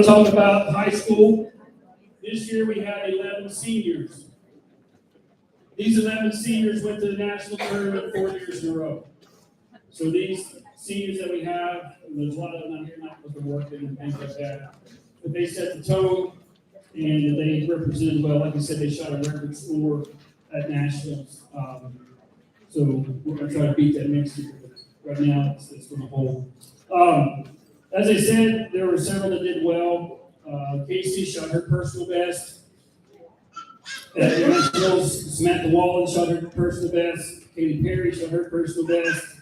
want to talk about high school. This year we had 11 seniors. These 11 seniors went to the national tournament 4 years in a row. So these seniors that we have, and there's a lot of them out here not with the work and things like that, but they set the tone and they represented well. Like I said, they shot a record score at nationals. So we're going to try to beat that next year. Right now, it's going to hold. As I said, there were several that did well. Casey shot her personal best. At the nationals, Samantha Wallen shot her personal best. Katie Perry shot her personal best.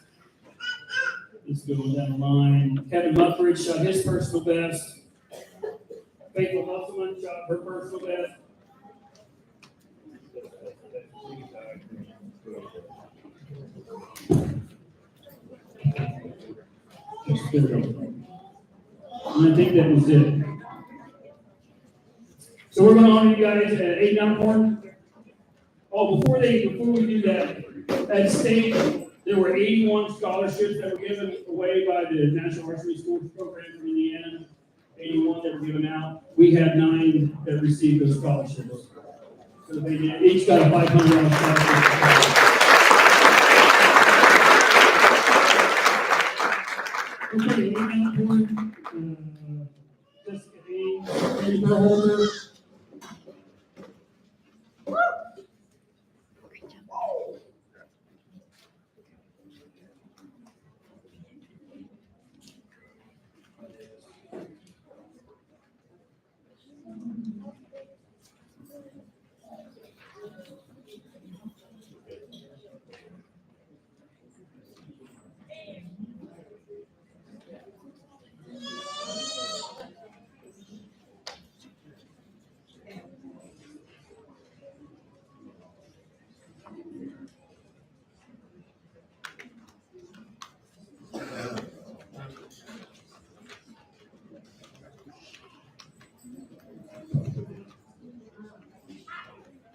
Let's go down the line. Kevin Muffridge shot his personal best. Faithful Musselman shot her personal best. And I think that was it. So we're going to honor you guys at 8 Alcorn. Oh, before we do that, at state, there were 81 scholarships that were given away by the National Archery Schools Program from Indiana. 81 that were given out. We had 9 that received those scholarships. So they each got a $500 scholarship. Okay, 8 Alcorn, Jessica Haynes, Andy Burholder.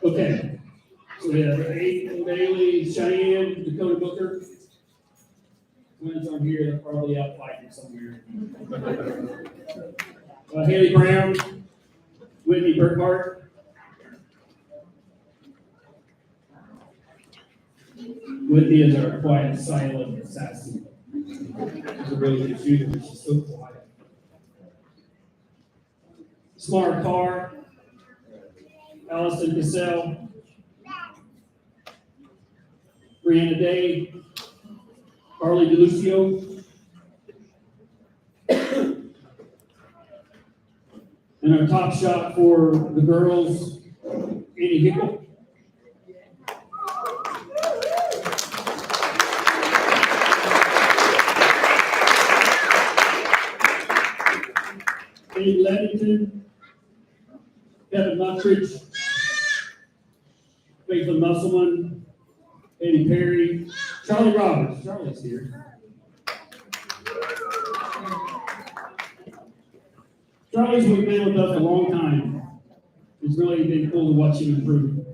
Okay, so we have Aiden Bailey, Cheyenne, Dakota Booker. Twins aren't here, they're probably out fighting somewhere. Haley Brown, Whitney Burkhart. Whitney is our quiet, silent assassin. She's a really good shooter, but she's so quiet. Smart Carr. Allison Cassell, Brianna Day, Carly DeLucio, and our top shot for the girls, Annie Hickle. Dave Leddington, Kevin Muffridge, Faithful Musselman, Katie Perry, Charlie Roberts. Charlie's here. Charlie's been with us a long time. It's really been cool to watch him improve.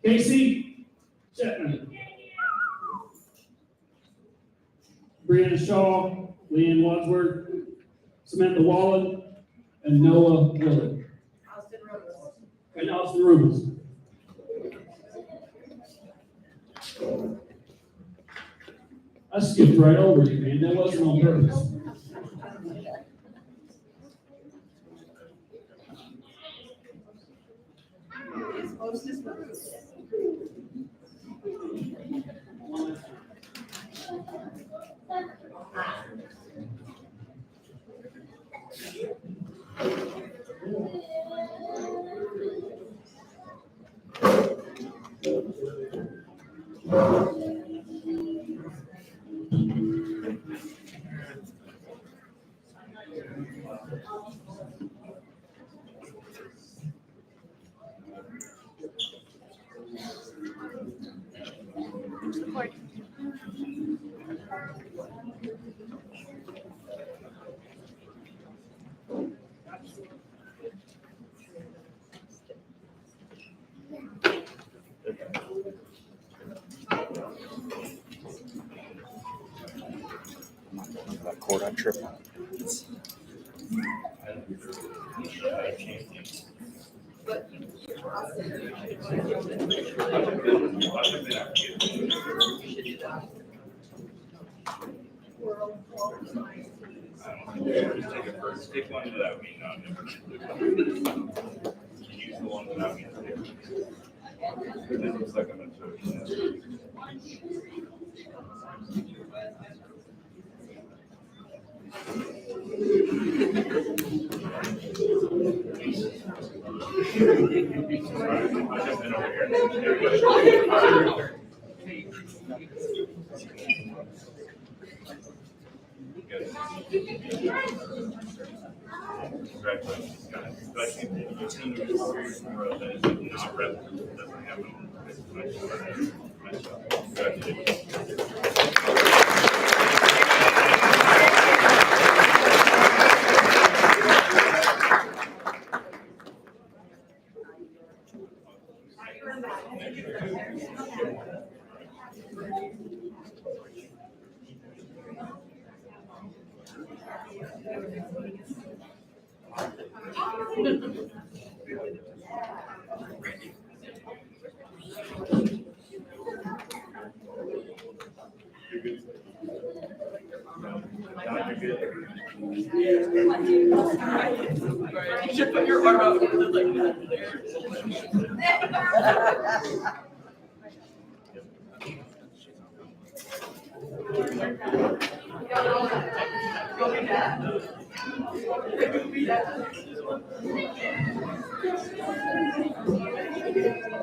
Casey Chapman, Brianna Shaw, Leanne Wadsworth, Samantha Wallen, and Noah Willard. And Austin Rubens. I skipped right over you, man. That wasn't on purpose. That cord on trip. Take one without me, not never. Use the one without me. It looks like I'm in social. Congratulations, guys. Especially if you've seen your 4 years in a row that is not relevant, doesn't happen. You should put your arm out like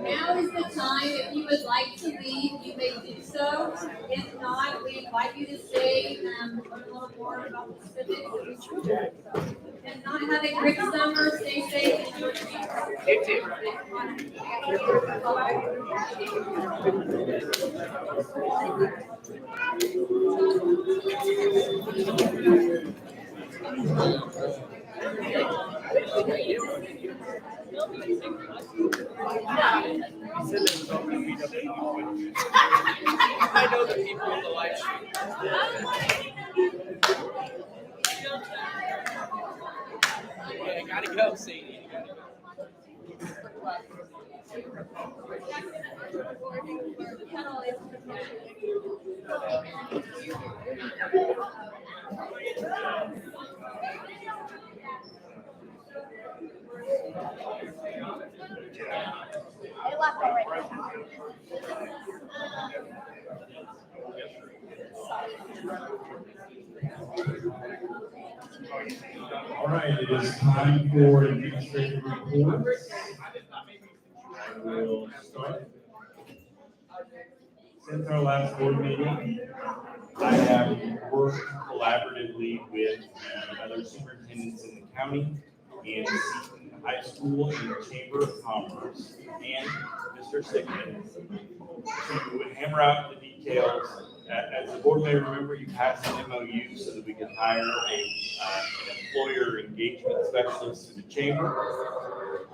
Now is the time. If you would like to leave, you may do so. If not, we invite you to stay and learn a little more about the civics. And not have a great summer. Stay safe. Enjoy I know the people on the live stream. Yeah, I gotta go, Sadie. They left already. All right, it is time for administrative reports. I will start. Since our last board meeting, I have worked collaboratively with other superintendents in the county and Seton High School and the Chamber of Commerce and Mr. Sigmund to hammer out the details. As the board may remember, you passed an MOU so that we could hire an employer engagement specialist to the chamber.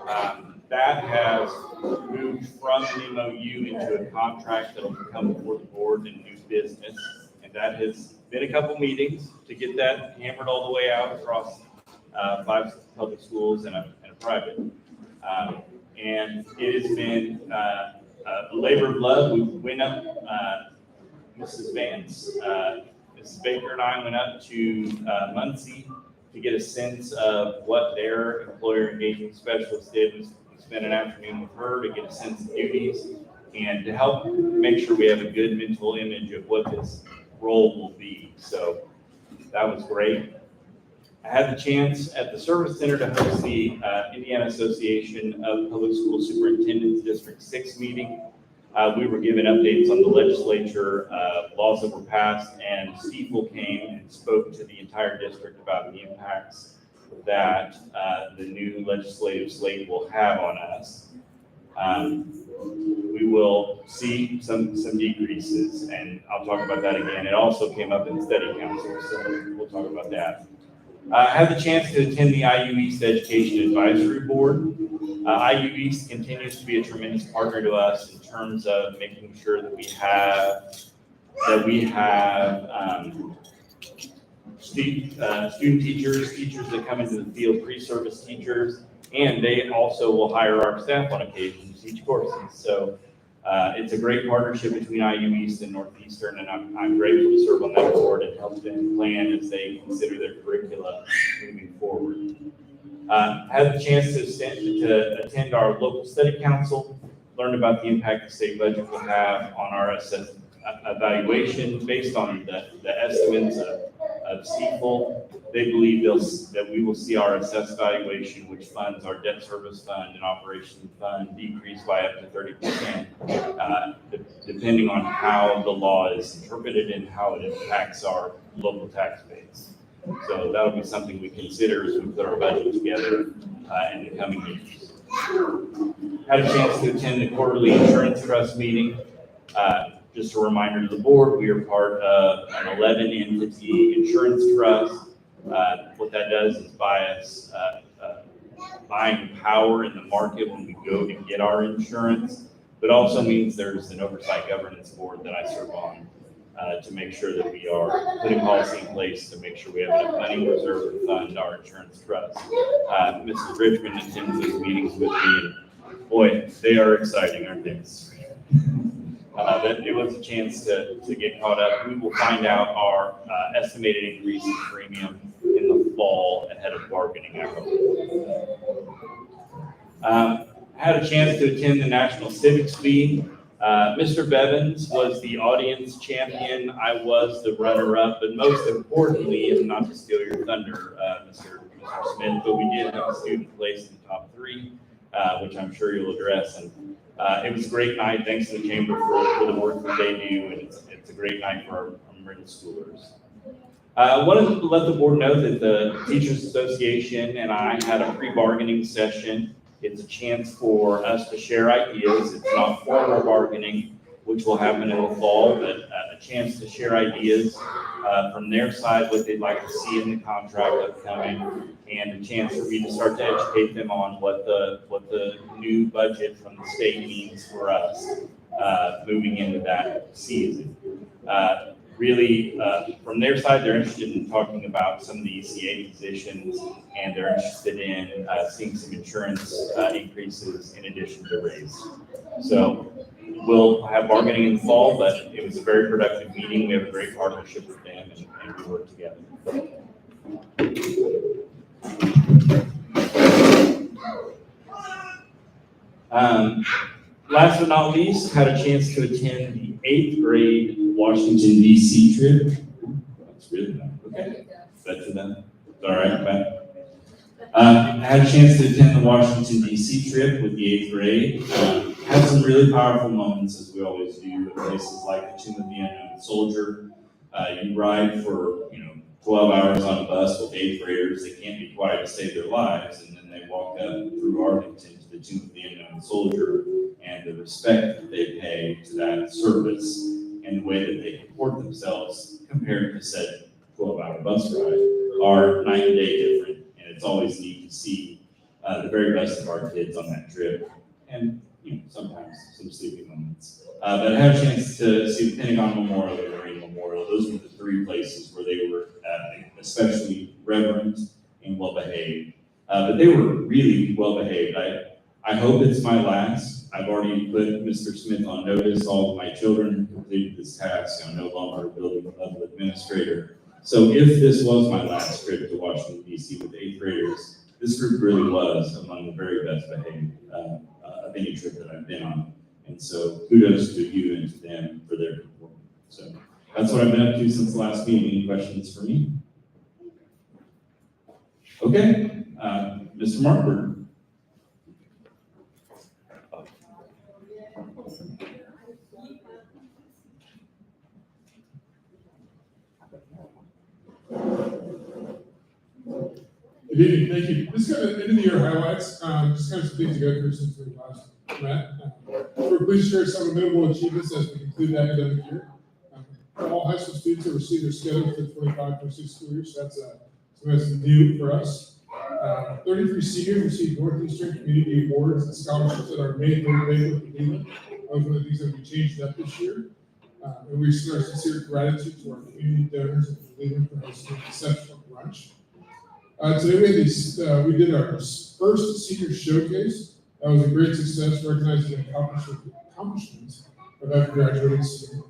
That has moved from the MOU into a contract that will come before the board and new business. And that has been a couple meetings to get that hammered all the way out across 5 public schools and a private. And it has been a labor of love. We went up, Mrs. Vance, Mrs. Baker and I went up to Muncie to get a sense of what their employer engagement specialist did. We spent an afternoon with her to get a sense of duties and to help make sure we have a good mental image of what this role will be. So that was great. I had the chance at the Service Center to host the Indiana Association of Public School Superintendents District 6 meeting. We were given updates on the legislature, laws that were passed, and Steeple came and spoke to the entire district about the impacts that the new legislative slate will have on us. We will see some decreases, and I'll talk about that again. It also came up in study council, so we'll talk about that. I had the chance to attend the IU East Education Advisory Board. IU East continues to be a tremendous partner to us in terms of making sure that we have student teachers that come into the field, pre-service teachers, And they also will hire our staff on occasion to teach courses. So it's a great partnership between IU East and Northeastern, and I'm grateful to serve on that board and help them plan as they consider their curricula moving forward. Had the chance to attend our local study council, learned about the impact the state budget will have on our evaluation based on the estimates of CEQA. They believe that we will see our assessed valuation, which funds our debt service fund and operation fund, decrease by up to 30%, depending on how the law is interpreted and how it impacts our local tax base. So that'll be something we consider as we put our budget together in the coming years. Had a chance to attend the quarterly insurance trust meeting. Just a reminder to the board, we are part of an 11 entity insurance trust. What that does is buy us buying power in the market when we go to get our insurance, but also means there's an oversight governance board that I serve on to make sure that we are putting policy in place to make sure we have enough money reserve to fund our insurance trust. Mrs. Richmond attends those meetings with me, and boy, they are exciting, aren't they? It was a chance to get caught up. We will find out our estimated increase in premium in the fall ahead of bargaining, I hope. Had a chance to attend the National Civics Week. Mr. Bevins was the audience champion. I was the runner-up, but most importantly, and not to steal your thunder, Mr. Smith, but we did have a student place in the top 3, which I'm sure you'll address. And it was a great night. Thanks to the Chamber for the work that they do, and it's a great night for our middle schoolers. I wanted to let the board know that the Teachers Association and I had a pre-bargaining session. It's a chance for us to share ideas. It's not formal bargaining, which will happen in the fall, but a chance to share ideas from their side, what they'd like to see in the contract upcoming, and a chance for me to start to educate them on what the new budget from the state means for us moving into that season. Really, from their side, they're interested in talking about some of the ECA positions, and they're interested in seeing some insurance increases in addition to raise. So we'll have bargaining in the fall, but it was a very productive meeting. We have a great partnership with them, and we work together. Last but not least, had a chance to attend the 8th grade Washington, D.C. trip. That's really nice. Okay. That's enough. All right, bye. I had a chance to attend the Washington, D.C. trip with the 8th grade. Had some really powerful moments, as we always do, at places like the Tomb of the Unknown Soldier. You ride for 12 hours on a bus with 8th graders. They can't be quiet to save their lives, and then they walk up through Arlington to the Tomb of the Unknown Soldier, and the respect that they pay to that service and the way that they comport themselves compared to said 12-hour bus ride are night and day different. And it's always neat to see the very best of our kids on that trip, and sometimes some sleeping moments. But I had a chance to see the Pentagon Memorial and the Marine Memorial. Those were the 3 places where they were especially reverent and well-behaved. But they were really well-behaved. I hope it's my last. I've already put Mr. Smith on notice. All of my children completed this task. I'm no longer a building level administrator. So if this was my last trip to Washington, D.C. with 8th graders, this group really was among the very best behaved of any trip that I've been on. And so kudos to you and to them for their performance. So that's what I've been up to since the last meeting. Any questions for me? Okay, Mr. Markberg. Good evening, thank you. This is kind of end of the year highlights, just kind of some things to go through since we last met. We're pleased to share some notable achievements as we conclude the academic year. All high school students have received their schedule for the 25-26 school year, so that's new for us. 33 seniors received Northeastern Community Awards and scholarships at our May 3rd banquet in Cleveland. Those are the things that we changed up this year. And we extend our sincere gratitude to our community donors in Cleveland for hosting an exceptional brunch. Today we had we did our first senior showcase. That was a great success, recognizing the accomplishments of every graduating student.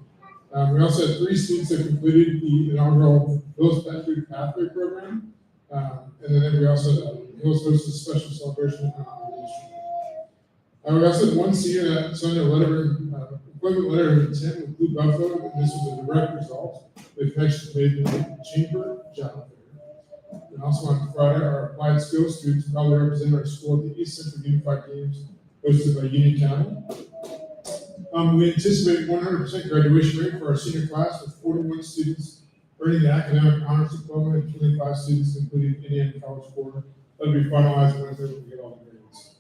We also had 3 students that completed the inaugural Hills Factory Pathway Program. And then we also Hills hosted a special celebration. We also had 1 senior that signed a employment letter of intent with Blue Buffalo, and this was a direct result. They've actually made the chamber job fair. And also on Friday, our applied skills students probably represent our school at the East Central Unified Games hosted by Union County. We anticipate 100% graduation rate for our senior class with 41 students earning the academic honors diploma and 25 students completing Indiana College Board. That'll be finalized Wednesday when we get all the grades.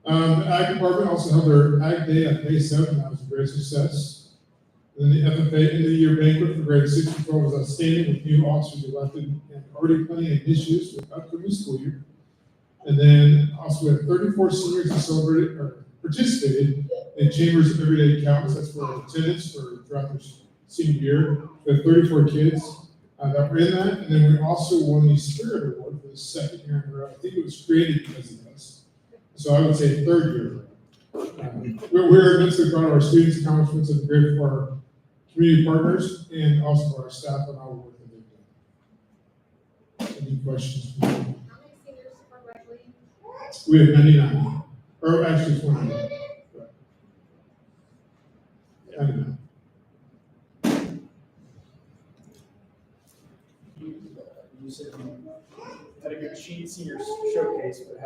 The Ag Department also held their Ag Day on May 7th. That was a great success. And then the FFA end of the year banquet for grades 6 to 12 was outstanding with new officers elected and already planning initiatives for the upcoming school year. And then also we had 34 seniors who celebrated or participated in Chambers of Everyday Counts. That's for attendance throughout their senior year. We had 34 kids that were in that. And then we also won the Spirit Award for the 2nd year in a row. I think it was created because of us. So I would say 3rd year. We're immensely proud of our students' accomplishments and grateful for our community partners and also for our staff and all the work that they've done. Any questions? How many seniors are graduating? We have 99, or actually 29. Right. 99. You said you had a good senior showcase, but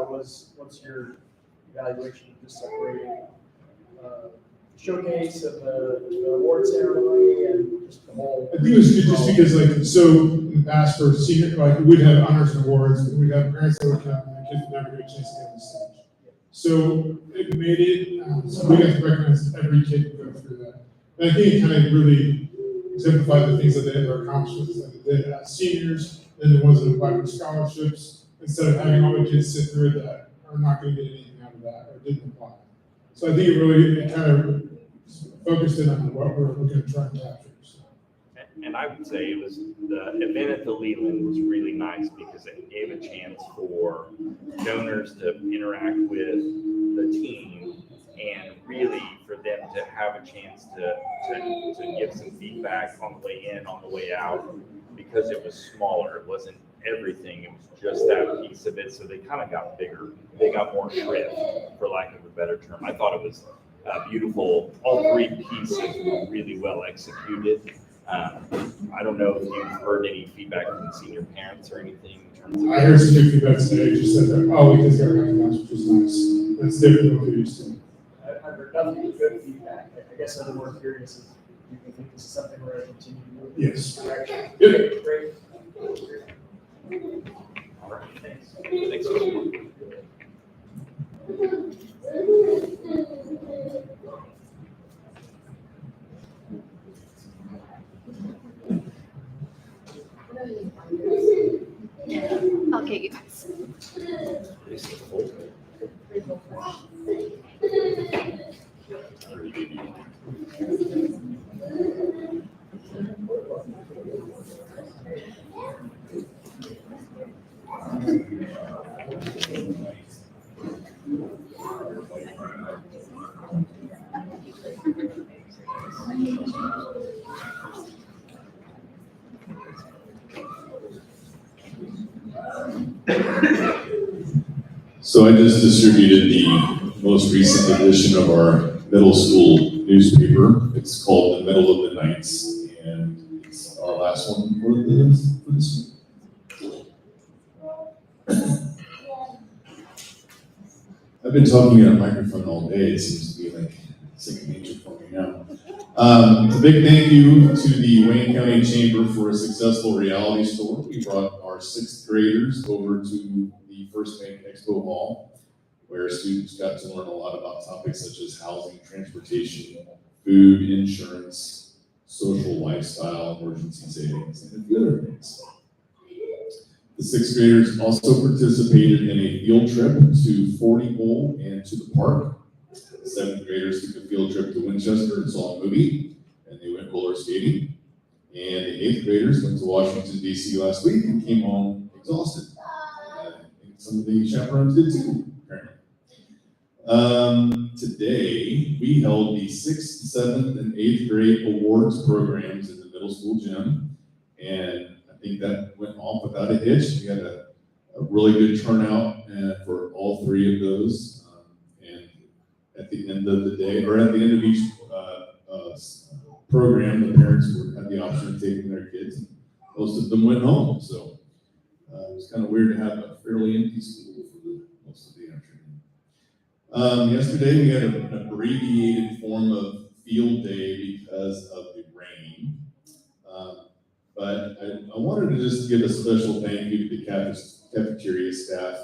what's your evaluation of the separating showcase of the award ceremony and just the whole? I think it was good just because, so in the past for senior, we'd have honors and awards, and we'd have parents that would come, and the kids would never get a chance to get on the stage. So it made it, so we got to recognize every kid would go through that. And I think it kind of really exemplified the things that they had their accomplishments that they did as seniors, and the ones that applied for scholarships, instead of having all the kids sit through it that are not going to get anything out of that or didn't apply. So I think it kind of focused in on what we're going to try and capture. So. And I would say it was the event at the Leland was really nice because it gave a chance for donors to interact with the team and really for them to have a chance to give some feedback on the way in, on the way out, because it was smaller. It wasn't everything. It was just that piece of it. So they kind of got bigger. They got more shrift, for lack of a better term. I thought it was beautiful. All 3 pieces were really well executed. I don't know if you've heard any feedback from the senior parents or anything in terms of. I heard some good feedback today. Just said that all the kids got recognized, which was nice. That's different than what we used to. I've heard nothing but good feedback. I guess I'm more curious if you think this is something we're going to continue to move in this direction. Yep. Great. All right. Thanks. Thanks. Okay, you guys. So I just distributed the most recent edition of our middle school newspaper. It's called The Middle of the Nights, and it's our last one for this week. I've been talking at a microphone all day. It seems to be like second nature for me now. A big thank you to the Wayne County Chamber for a successful reality store. We brought our 6th graders over to the First Bank Expo Hall, where students got to learn a lot about topics such as housing, transportation, food, insurance, social lifestyle, emergency savings, and a few other things. The 6th graders also participated in a field trip to 40 Bowl and to the park. The 7th graders took a field trip to Winchester and saw a movie, and they went roller skating. And the 8th graders went to Washington, D.C. last week and came home exhausted. I think some of the chaperones did too, apparently. Today, we held the 6th, 7th, and 8th grade awards programs in the middle school gym. And I think that went off without a hitch. We had a really good turnout for all 3 of those. And at the end of the day, or at the end of each program, the parents had the option of taking their kids. And most of them went home. So it was kind of weird to have a fairly empty school for most of the afternoon. Yesterday, we had an abbreviated form of field day because of the rain. But I wanted to just give a special thank you to the cafeteria staff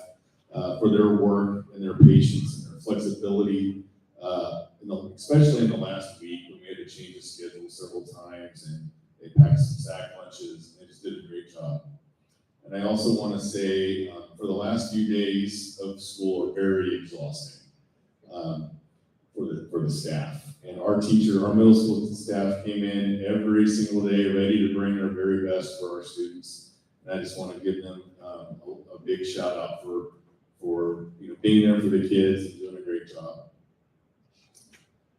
for their work and their patience and their flexibility, especially in the last week when we had to change the schedule several times, and they packed some sack lunches, and they just did a great job. And I also want to say, for the last few days of school are very exhausting for the staff. And our middle school staff came in every single day ready to bring their very best for our students. And I just want to give them a big shout out for being there for the kids and doing a great job.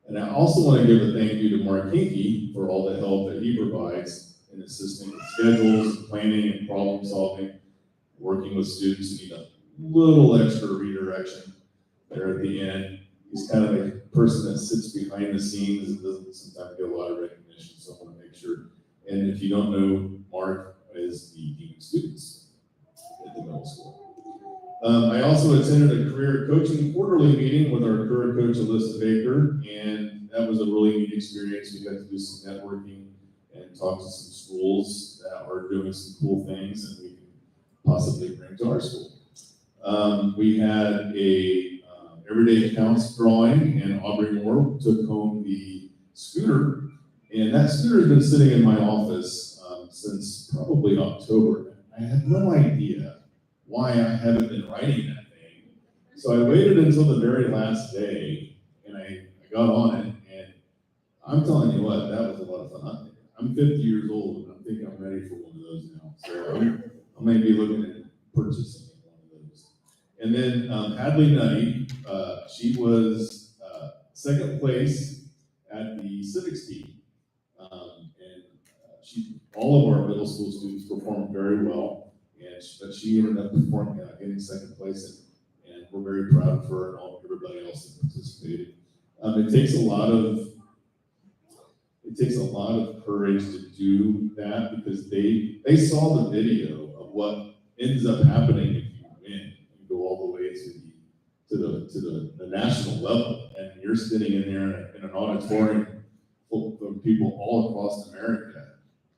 And I also want to give a thank you to Mark Hinkey for all the help that he provides in assisting with schedules, planning, and problem solving, working with students who need a little extra redirection there at the end. He's kind of a person that sits behind the scenes and doesn't sometimes get a lot of recognition, so I want to make sure. And if you don't know, Mark is the dean of students at the middle school. I also attended a career coaching quarterly meeting with our career coach, Alyssa Baker, and that was a really neat experience. We got to do some networking and talk to some schools that are doing some cool things and we can possibly bring to our school. We had a Everyday Accounts drawing, and Aubrey Moore took home the scooter, and that scooter has been sitting in my office since probably October. I have no idea why I haven't been riding that thing. So I waited until the very last day, and I got on it, and I'm telling you what, that was a lot of fun. I'm 50 years old, and I'm thinking I'm ready for one of those now. So I may be looking at purchasing one of those. And then Hadley Nutty, she was second place at the civics team. All of our middle school students performed very well, but she ended up getting second place, and we're very proud of her and everybody else that participated. It takes a lot of courage to do that because they saw the video of what ends up happening if you win. You go all the way to the national level, and you're sitting in there in an auditorium full of people all across America.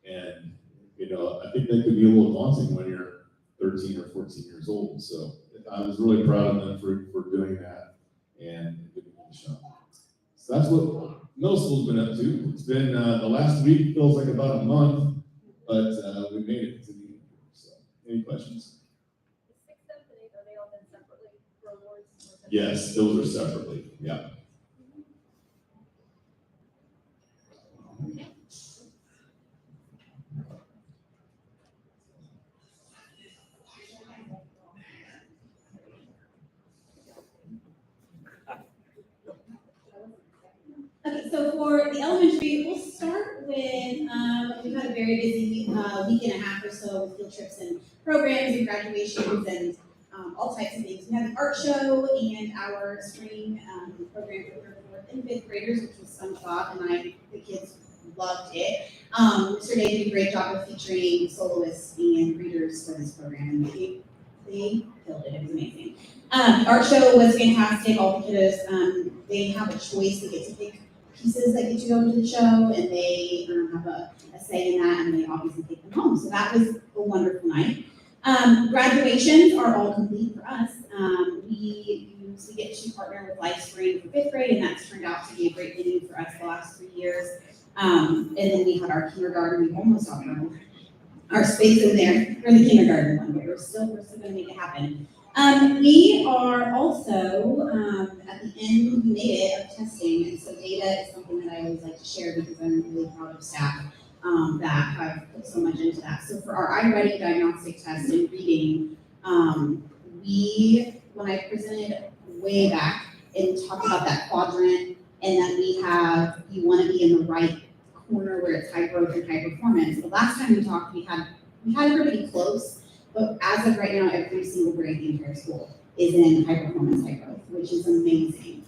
And, I think that could be a little daunting when you're 13 or 14 years old. So I was really proud of them for doing that and giving it a shot. So that's what middle school's been up to. It's been, the last week feels like about a month, but we made it to the end. So, any questions? The 6th, 7th, and 8th, are they all done separately for awards? Yes, those are separately, yeah. Okay, so for the elementary, we'll start with, we've had a very busy week and a half or so with field trips and programs and graduations and all types of things. We had the art show and our spring program for 4th and 5th graders, which was fun thought, and the kids loved it. Mr. Day did a great job of featuring soloists and readers for this program, and they killed it. It was amazing. The art show was fantastic. All the kiddos, they have a choice. They get to pick pieces that get to go into the show, and they have a say in that, and they obviously take them home. So that was a wonderful night. Graduations are all complete for us. We get to partner with LifeSpring for 5th grade, and that's turned out to be a great venue for us the last 3 years. And then we had our kindergarten. We almost outgrown our space in there for the kindergarten one, but we're still going to make it happen. We are also at the end, we made it, of testing, and so data is something that I always like to share because I'm really proud of staff. that have put so much into that. So for our iReady diagnostic test in reading, when I presented way back and talked about that quadrant, and that you want to be in the right corner where it's high growth and high performance. The last time we talked, we had everybody close, but as of right now, every single grade in the entire school is in high performance, high growth, which is amazing.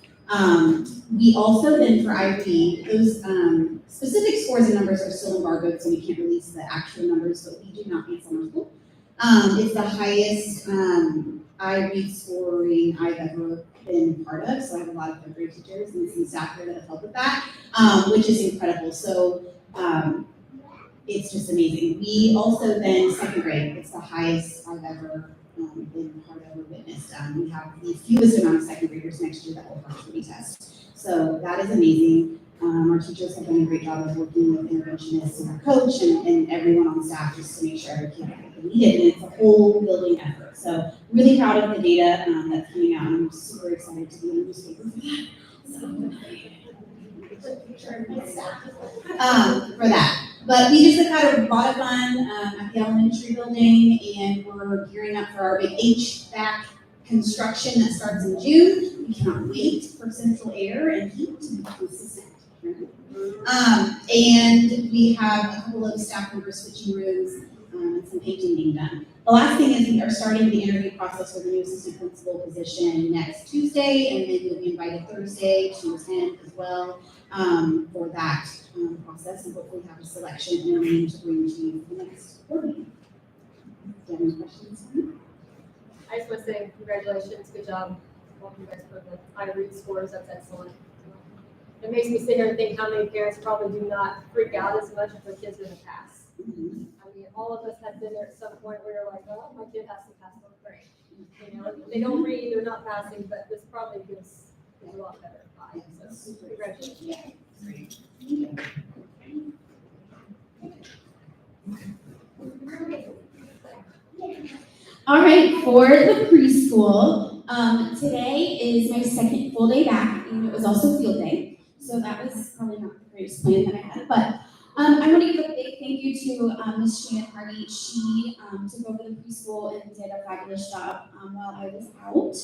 We also then for IB, those specific scores and numbers are still embargoed, so we can't release the actual numbers, but we do not need summer school. It's the highest IB scoring I've ever been part of, so I have a lot of third grade teachers and some staff here that have helped with that, which is incredible. So it's just amazing. We also then second grade, it's the highest I've ever been part of or witnessed. We have the fewest amount of second graders next year that will partially test. So that is amazing. Our teachers have done a great job of working with interventionists and our coach and everyone on staff just to make sure every kid got what they needed. And it's a whole building effort. So really proud of the data that's coming out. I'm super excited to be in the newspaper for that. For that. But we just have had a lot of fun at the elementary building, and we're gearing up for our big HVAC construction that starts in June. We cannot wait for central air and heat to be consistent. And we have a couple of staff members switching rooms and some painting being done. The last thing is we are starting the interview process for the new assistant principal position next Tuesday, and then you'll be invited Thursday to attend as well for that process, and hopefully have a selection and a name to bring to you for the next board meeting. Do you have any questions? I just want to say congratulations, good job. Welcome you guys for the high read scores, that's excellent. It makes me sit here and think how many parents probably do not freak out as much if their kids are going to pass. I mean, all of us have been there at some point where you're like, oh, my kid has to pass one grade. You know, if they don't read, they're not passing, but this probably gives a lot better vibe. So congratulations. All right, for the preschool, today is my second full day back, and it was also field day, so that was probably not the greatest plan that I had, but I want to give a big thank you to Ms. Shannon Hardy. She took over the preschool and did a fabulous job while I was out.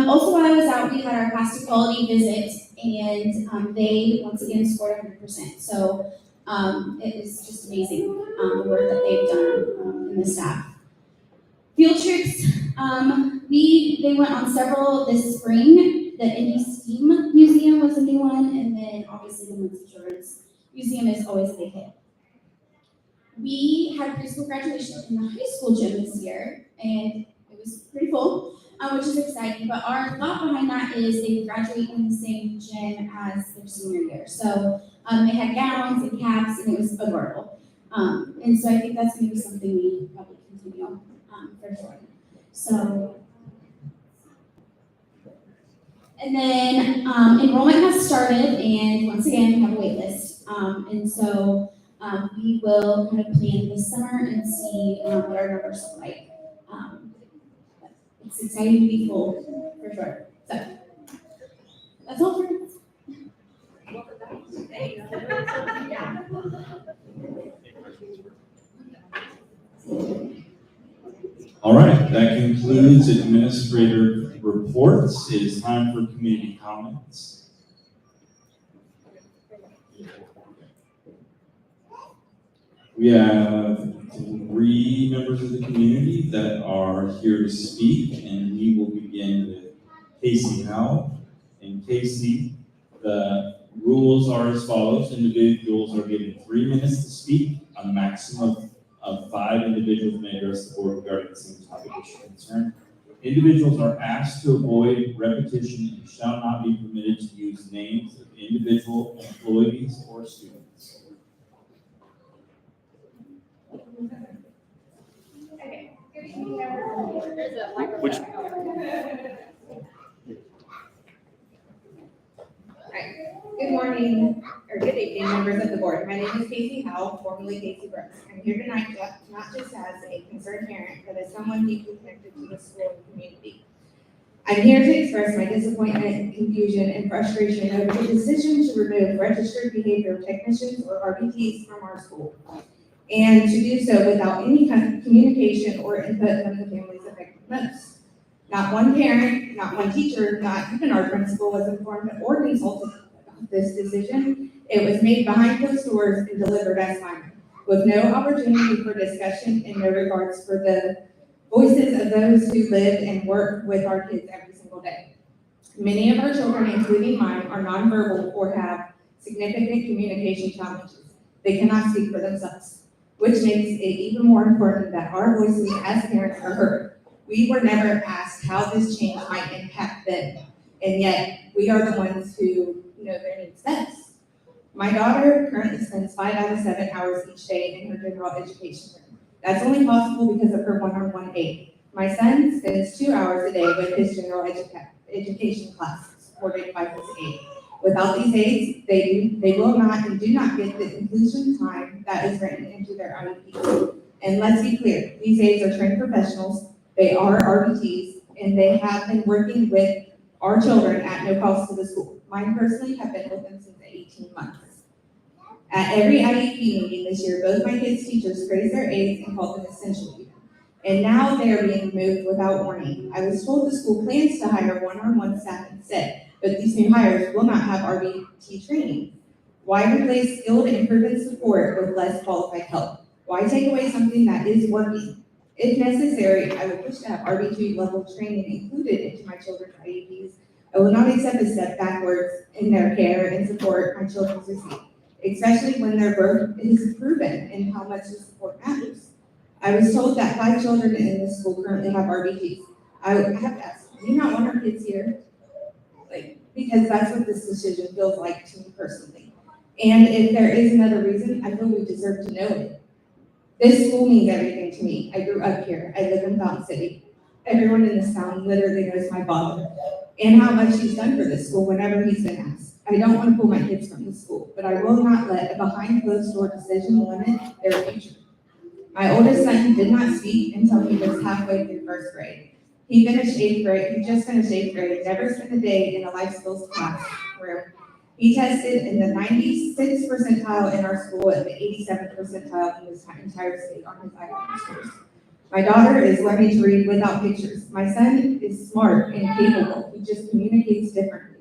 Also, while I was out, we had our past equality visit, and they once again scored 100%. So it is just amazing the work that they've done in the staff. Field trips, they went on several this spring. The Indy Steam Museum was a new one, and then obviously the Women's Children's Museum is always a big hit. We had preschool graduation in the high school gym this year, and it was pretty full, which is exciting. But our thought behind that is they graduate in the same gym as their senior year. So they had gowns and caps, and it was adorable. And so I think that's going to be something we probably continue for sure. So, and then enrollment has started, and once again, we have a wait list. And so we will kind of plan this summer and see what our numbers look like. It's exciting to be full, for sure. So, that's all for us. All right, that concludes administrator reports. It is time for community comments. We have 3 members of the community that are here to speak, and we will begin with Casey Howell. And Casey, the rules are as follows. Individuals are given 3 minutes to speak. A maximum of 5 individuals may address the board regarding the same topic issue concern. Individuals are asked to avoid repetition and shall not be permitted to use names of individual employees or students. Okay. There's a microphone. Good morning, or good evening, members of the board. My name is Casey Howell, formerly Casey Brooks. I'm here tonight not just as a concerned parent, but as someone deeply connected to the school and community. I'm here to express my disappointment, confusion, and frustration over the decision to remove registered behavior technicians or RBTs from our school, and to do so without any kind of communication or input from the families affected most. Not one parent, not one teacher, not even our principal was informed or consulted about this decision. It was made behind closed doors and delivered as final, with no opportunity for discussion and no regards for the voices of those who live and work with our kids every single day. Many of our children, including mine, are nonverbal or have significant communication challenges. They cannot speak for themselves, which makes it even more important that our voices as parents are heard. We were never asked how this change might impact them, and yet we are the ones who know their needs best. My daughter currently spends 5 out of 7 hours each day in her general education room. That's only possible because of her one-on-one aid. My son spends 2 hours a day with his general education class, supported by his aide. Without these aides, they will not and do not get the inclusion time that is written into their IEP. And let's be clear, these aides are trained professionals, they are RBTs, and they have been working with our children at no cost to the school. Mine personally have been with them since 18 months. At every IEP meeting this year, both my kids' teachers praised their aides and called them essential even. And now they are being removed without warning. I was told the school plans to hire one-on-one staff instead, but these new hires will not have RBT training. Why replace skilled and proven support with less qualified help? Why take away something that is working? If necessary, I would push to have RBT level training included into my children's IEPs. I will not accept a step backwards in their care and support my children receive, especially when their birth is proven and how much the support matters. I was told that 5 children in the school currently have RBTs. I have to ask, do you not want our kids here? Because that's what this decision feels like to me personally. And if there is another reason, I feel we deserve to know it. This school means everything to me. I grew up here. I live in Fountain City. Everyone in this town literally knows my father and how much he's done for this school whenever he's been asked. I don't want to pull my kids from the school, but I will not let a behind closed door decision limit their future. My oldest son did not speak until he was halfway through 1st grade. He just finished 8th grade, never spent a day in a life skills classroom. He tested in the 96th percentile in our school and the 87th percentile in this entire state on his IQ scores. My daughter is learning to read without pictures. My son is smart and capable. He just communicates differently.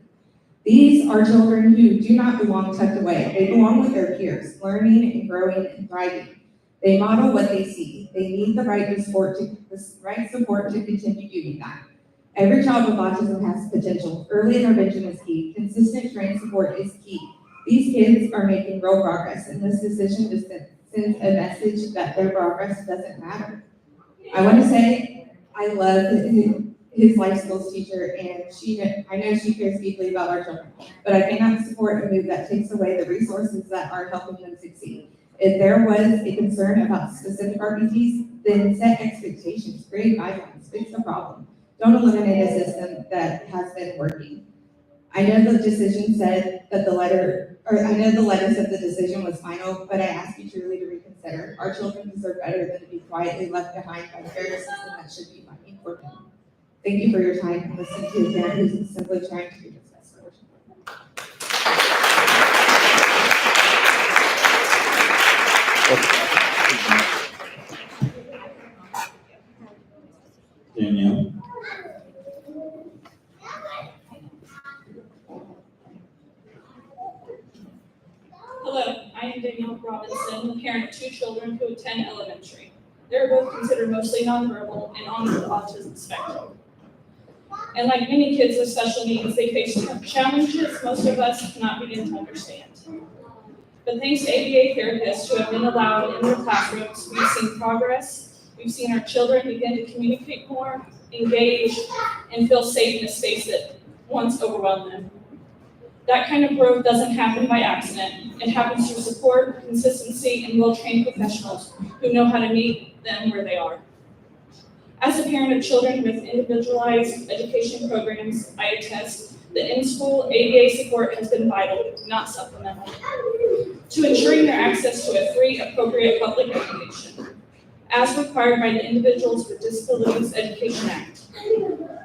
These are children who do not belong tucked away. They belong with their peers, learning and growing and thriving. They model what they see. They need the right support to continue doing that. Every child with autism has potential. Early intervention is key. Consistent trained support is key. These kids are making real progress, and this decision just sends a message that their progress doesn't matter. I want to say I love his life skills teacher, and I know she cares deeply about our children, but I cannot support a move that takes away the resources that are helping them succeed. If there was a concern about specific RBTs, then set expectations, create guidelines, fix the problem. Don't eliminate a system that has been working. I know the decision said that the letter said the decision was final, but I ask you truly to reconsider. Our children deserve better than to be quietly left behind by the very system that should be fighting for them. Thank you for your time and listening to a parent who's simply trying to do what's best for Danielle? Hello, I am Danielle Robinson, the parent of 2 children who attend elementary. They are both considered mostly nonverbal and on the autism spectrum. And like many kids with special needs, they face challenges most of us cannot begin to understand. But thanks to ABA therapists who have been allowed in their classrooms, we've seen progress. We've seen our children begin to communicate more, engage, and feel safe in a space that once overwhelmed them. That kind of growth doesn't happen by accident. It happens through support, consistency, and well-trained professionals who know how to meet them where they are. As a parent of children with individualized education programs, I attest that in-school ABA support has been vital, not supplemental, to ensuring their access to a free, appropriate public education, as required by the Individuals with Disabilities Education Act.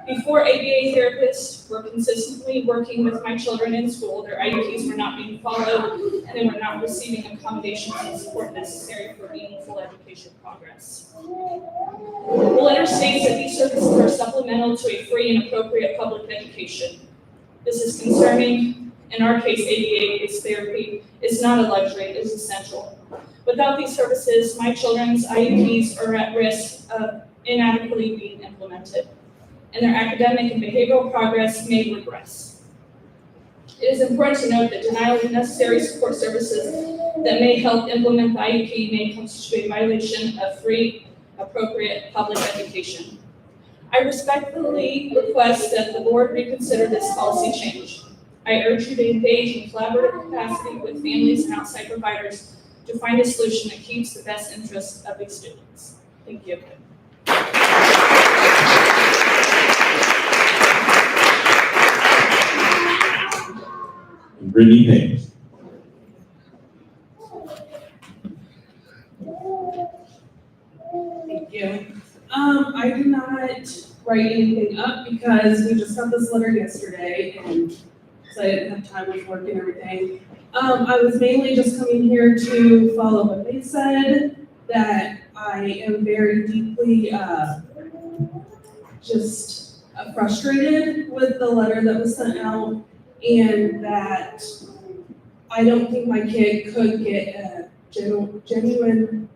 Before ABA therapists were consistently working with my children in school, their IEPs were not being followed, and they were not receiving accommodations and support necessary for meaningful education progress. The letter states that these services are supplemental to a free and appropriate public education. This is concerning. In our case, ABA-based therapy is not a luxury, it is essential. Without these services, my children's IEPs are at risk of inadequately being implemented, and their academic and behavioral progress may regress. It is important to note that denial of necessary support services that may help implement the IEP may constitute a violation of free, appropriate public education. I respectfully request that the board reconsider this policy change. I urge you to engage in collaborative capacity with families and outside providers to find a solution that keeps the best interests of these students. Thank you. Brittany Page. Thank you. I did not write anything up because we just got this letter yesterday and so I didn't have time with work and everything. I was mainly just coming here to follow what they said, that I am very deeply just frustrated with the letter that was sent out, and that I don't think my kid could get a genuine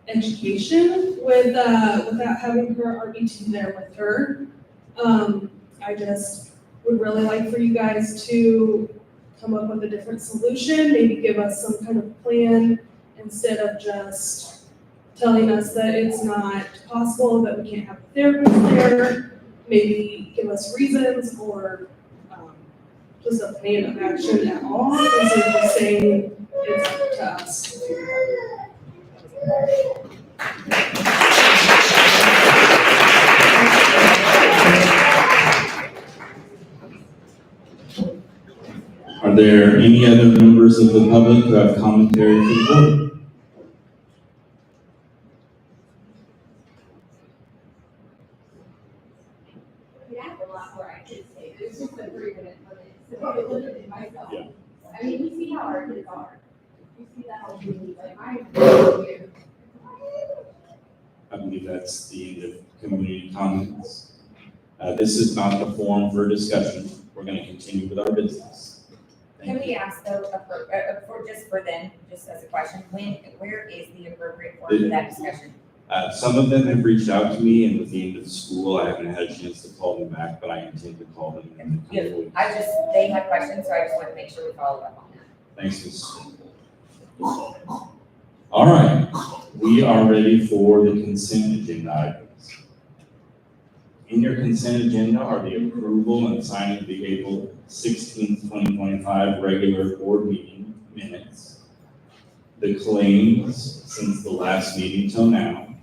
education without having her RBT there with her. I just would really like for you guys to come up with a different solution, maybe give us some kind of plan instead of just telling us that it's not possible, that we can't have a therapist there. Maybe give us reasons or just a plan of action at all, instead of just saying it's up to us to figure it out. Are there any other members of the public who have commentary for the board? I have a lot more I could say, it's just a 3-minute limit, so I limited myself. Yeah. I mean, you see how our kids are. You see that whole thing, like, I'm here. I believe that's the end of community comments. This is not the forum for discussion. We're going to continue with our business. Can we ask though, for them, just as a question, where is the appropriate forum for that discussion? Some of them have reached out to me, and with the end of school, I haven't had a chance to call them back, but I intend to call them in the coming weeks. They had questions, so I just want to make sure we follow up on that. Thanks, Ms. All right, we are ready for the consent agenda items. In your consent agenda are the approval and signing of the April 16th, 2025 regular board meeting minutes, the claims since the last meeting till now,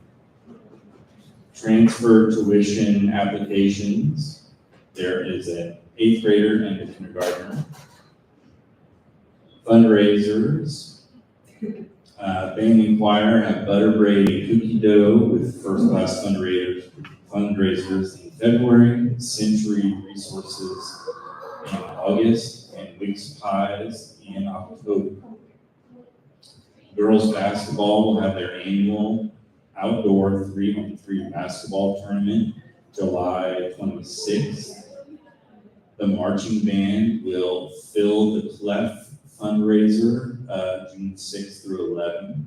transfer tuition applications. There is an 8th grader and a kindergartner. Fundraisers. Band and choir have butter braid and cookie dough with first class fundraisers in February, Century Resources in August, and Weeks Pies in October. Girls basketball will have their annual outdoor 3-on-3 basketball tournament July 26th. The marching band will fill the Clef fundraiser June 6th through 11th.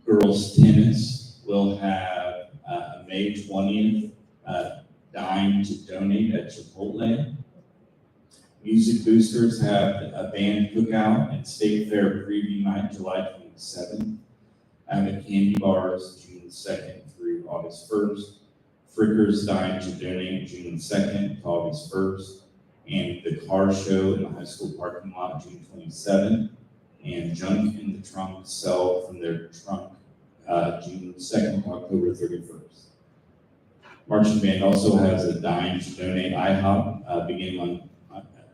Girls tennis will have May 20th dine to donate at Chipotle. Music Boosters have a band cookout and State Fair preview night July 27th. Abbott Candy Bars June 2nd through August 1st. Frickers dine to donate June 2nd to August 1st. And the car show in the high school parking lot June 27th. And Junk in the Trunk sell from their trunk June 2nd to October 31st. Marching band also has a dine to donate IHOP beginning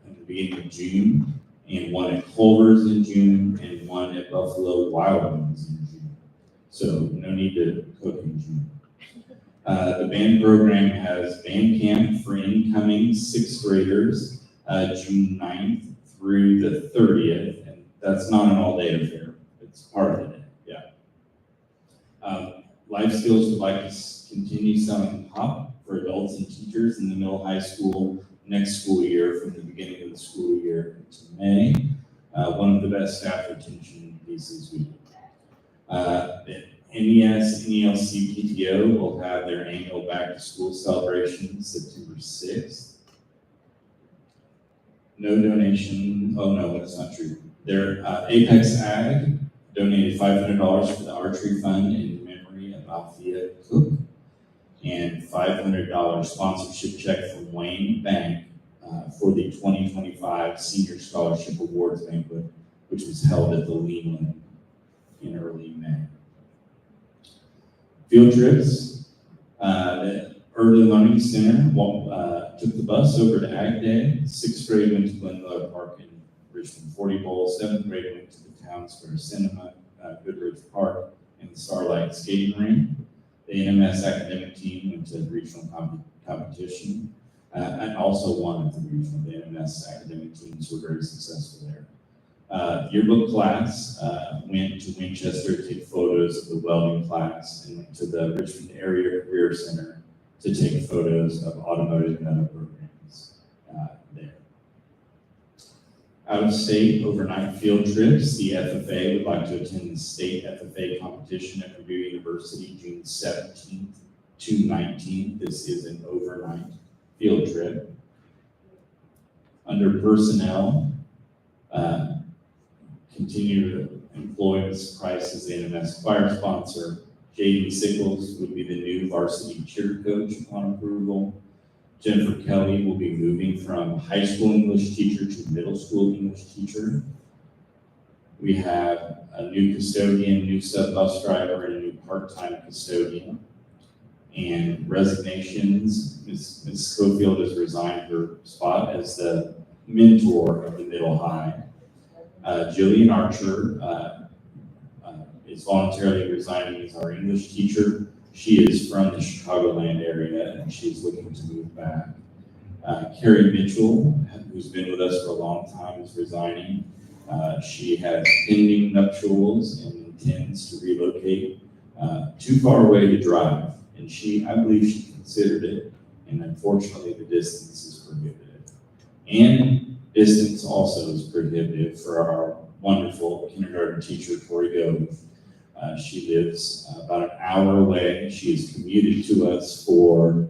in the beginning of June, and one at Culver's in June, and one at Buffalo Wild Wings in June. So no need to cook in June. The band program has band camp for incoming sixth graders, June 9th through the 30th, and that's not an all-day affair. It's part of the day, yeah. Life Skills would like to continue selling pop for adults and teachers in the middle high school next school year from the beginning of the school year to May. One of the best staff retention pieces we do. The NES, NELC PTO will have their annual back to school celebration September 6th. No donation, oh no, that's not true. Their Apex Ag donated $500 for the archery fund in memory of Althea Cook, and $500 sponsorship check from Wayne Bank for the 2025 Senior Scholarship Awards Banquet, which was held at the Leland in early May. Field trips, the Early Learning Center took the bus over to Ag Day. 6th grade went to Glenmiller Park in Richmond 40 Bowl. 7th grade went to the Town Square Cinema, Goodrich Park, and the Starlight Skating Rink. The NMS academic team went to regional competition and also won at the regional. The NMS academic teams were very successful there. Yearbook class went to Winchester to take photos of the welding class and went to the Richmond Area Career Center to take photos of automotive metal programs there. Out of state overnight field trips, the FFA would like to attend the state FFA competition at Purdue University June 17th to 19th. This is an overnight field trip. Under personnel, continue to employ Ms. Price as the NMS choir sponsor. J.D. Sickles would be the new varsity cheer coach upon approval. Jennifer Kelly will be moving from high school English teacher to middle school English teacher. We have a new custodian, new sub-bus driver, and a new part-time custodian. And resignations, Ms. Schofield has resigned her spot as the mentor of the middle high. Jillian Archer is voluntarily resigning as our English teacher. She is from the Chicagoland area and she's looking to move back. Carrie Mitchell, who's been with us for a long time, is resigning. She has pending nuptials and intends to relocate too far away to drive. And I believe she considered it, and unfortunately the distance is prohibitive. And distance also is prohibitive for our wonderful kindergarten teacher, Tori Gove. She lives about an hour away. She has commuted to us for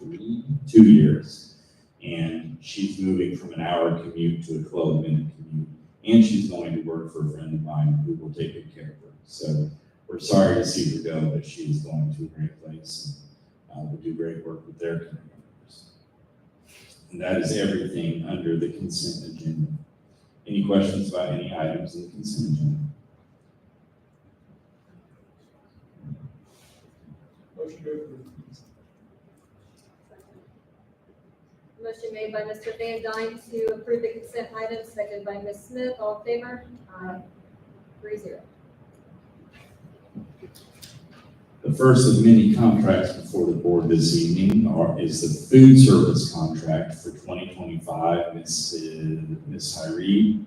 2 years, and she's moving from an hour commute to a 12-minute commute. And she's going to work for a friend of mine who will take good care of her. So we're sorry to see her go, but she is going to a great place and will do great work with their kindergartners. And that is everything under the consent agenda. Any questions about any items in the consent agenda? Motion to approve. Motion made by Mr. Van Dyne to approve the consent items, seconded by Ms. Smith. All in favor? Aye. 3-0. The first of many contracts before the board this evening is the food service contract for 2025. Ms. Hyrie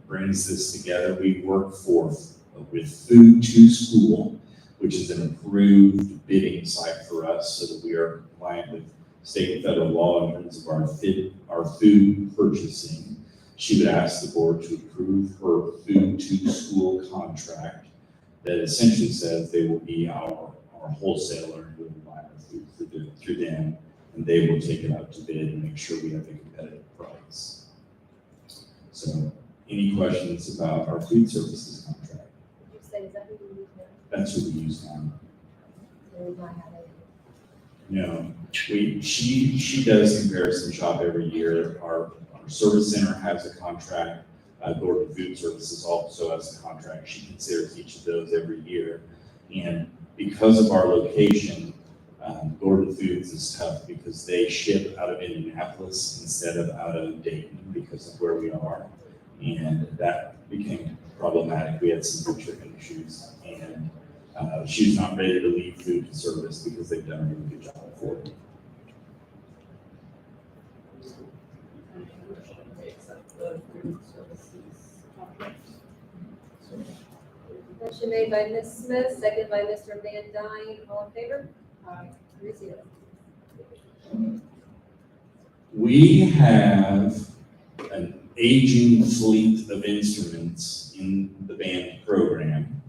brings this together. We work with Food to School, which is an approved bidding site for us so that we are compliant with state and federal law in terms of our food purchasing. She would ask the board to approve her Food to School contract that essentially says they will be our wholesaler and we'll buy our food through them, and they will take it out to bid and make sure we have a competitive price. So, any questions about our food services contract? Did you say, is that who you use now? That's who we use now. Or do I have it? No, she does comparison shop every year. Our service center has a contract. Gordon Food Services also has a contract. She considers each of those every year. And because of our location, Gordon Foods is tough because they ship out of Indianapolis instead of out of Dayton because of where we are. And that became problematic. We had some food shipping issues. And She's not ready to leave food and service because they've done a really good job for her. Motion made by Ms. Smith, second by Mr. Van Dyne, all in favor? 3-0. We have an aging fleet of instruments in the band program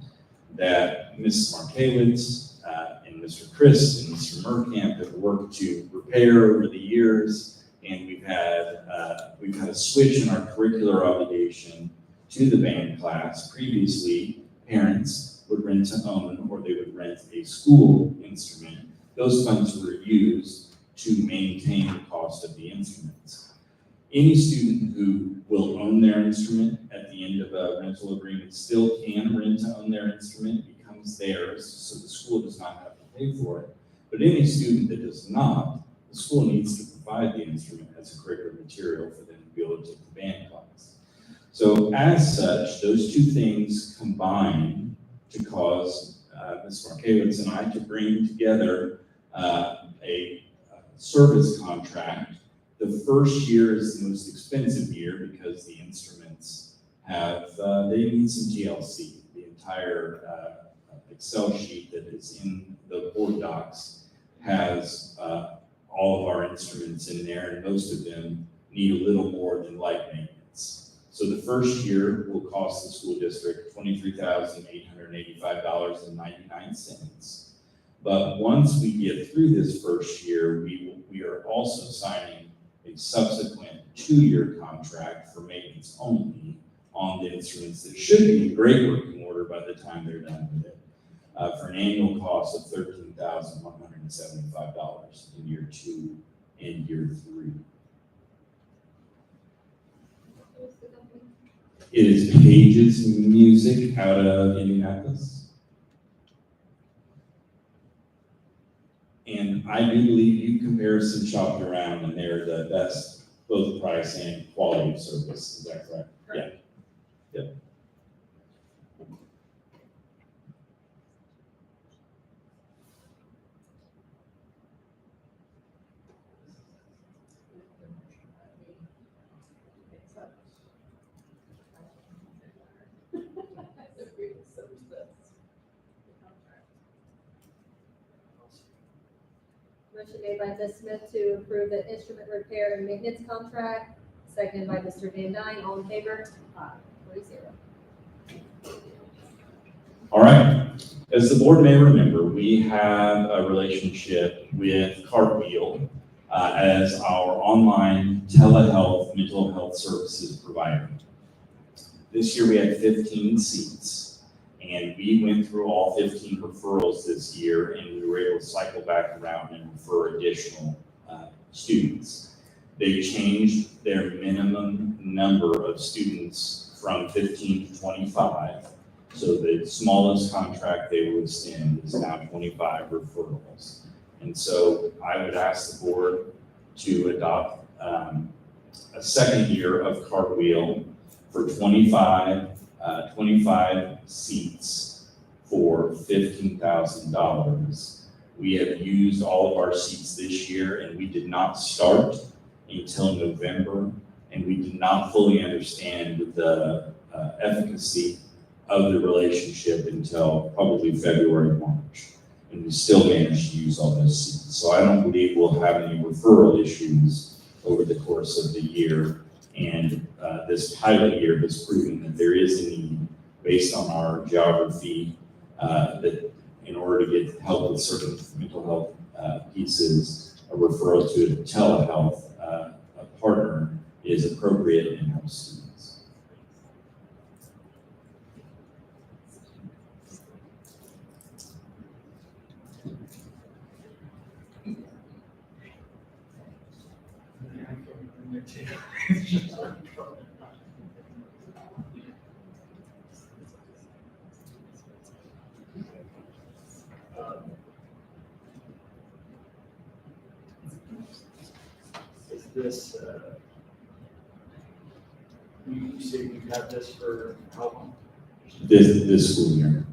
that Ms. Markowitz and Mr. Chris and Mr. Merkamp have worked to repair over the years, and we've had a switch in our curricular obligation to the band class. Previously, parents would rent to own, or they would rent a school instrument. Those funds were used to maintain the cost of the instruments. Any student who will own their instrument at the end of a rental agreement still can rent to own their instrument. It becomes theirs, so the school does not have to pay for it. But any student that does not, the school needs to provide the instrument as a curricular material for them to be able to take the band class. So as such, those two things combine to cause Ms. Markowitz and I to bring together a service contract. The first year is the most expensive year because the instruments have, they need some TLC. The entire Excel sheet that is in the board docs has all of our instruments in there, and most of them need a little more than light maintenance. So the first year will cost the school district $23,885.99. But once we get through this first year, we are also signing a subsequent 2-year contract for maintenance only on the instruments that should be in great working order by the time they're done with it, for an annual cost of $13,175 in year 2 and year 3. It is Pages Music out of Indianapolis. And I do believe you comparison shopped around and they're the best, both price and quality of service. Is that correct? Correct. Yeah. Yep. Motion made by Ms. Smith to approve the instrument repair and maintenance contract, seconded by Mr. Van Dyne, all in favor? 3-0. All right. As the board may remember, we have a relationship with Cartwheel as our online telehealth mental health services provider. This year we had 15 seats, and we went through all 15 referrals this year, and we were able to cycle back around and refer additional students. They changed their minimum number of students from 15 to 25. So the smallest contract they will extend is now 25 referrals. And so I would ask the board to adopt a second year of Cartwheel for 25 seats for $15,000. We have used all of our seats this year, and we did not start until November, and we did not fully understand the efficacy of the relationship until probably February, March. And we still managed to use all those seats. So I don't believe we'll have any referral issues over the course of the year. And this pilot year has proven that there is a need based on our geography that in order to get help with certain mental health pieces, a referral to a telehealth a partner is appropriate and helps students. Is this, you say you've had this for how long? This school year.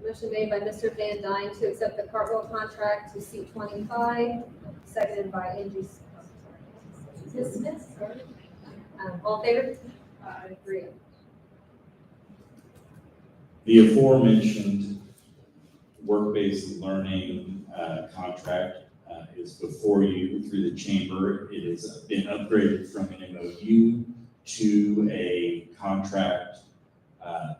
Motion made by Mr. Van Dyne to accept the Cartwheel contract to seat 25, seconded by Angie. Ms. Smith, sorry. All in favor? Three. The aforementioned work-based learning contract is before you through the chamber. It has been upgraded from an MOU to a contract.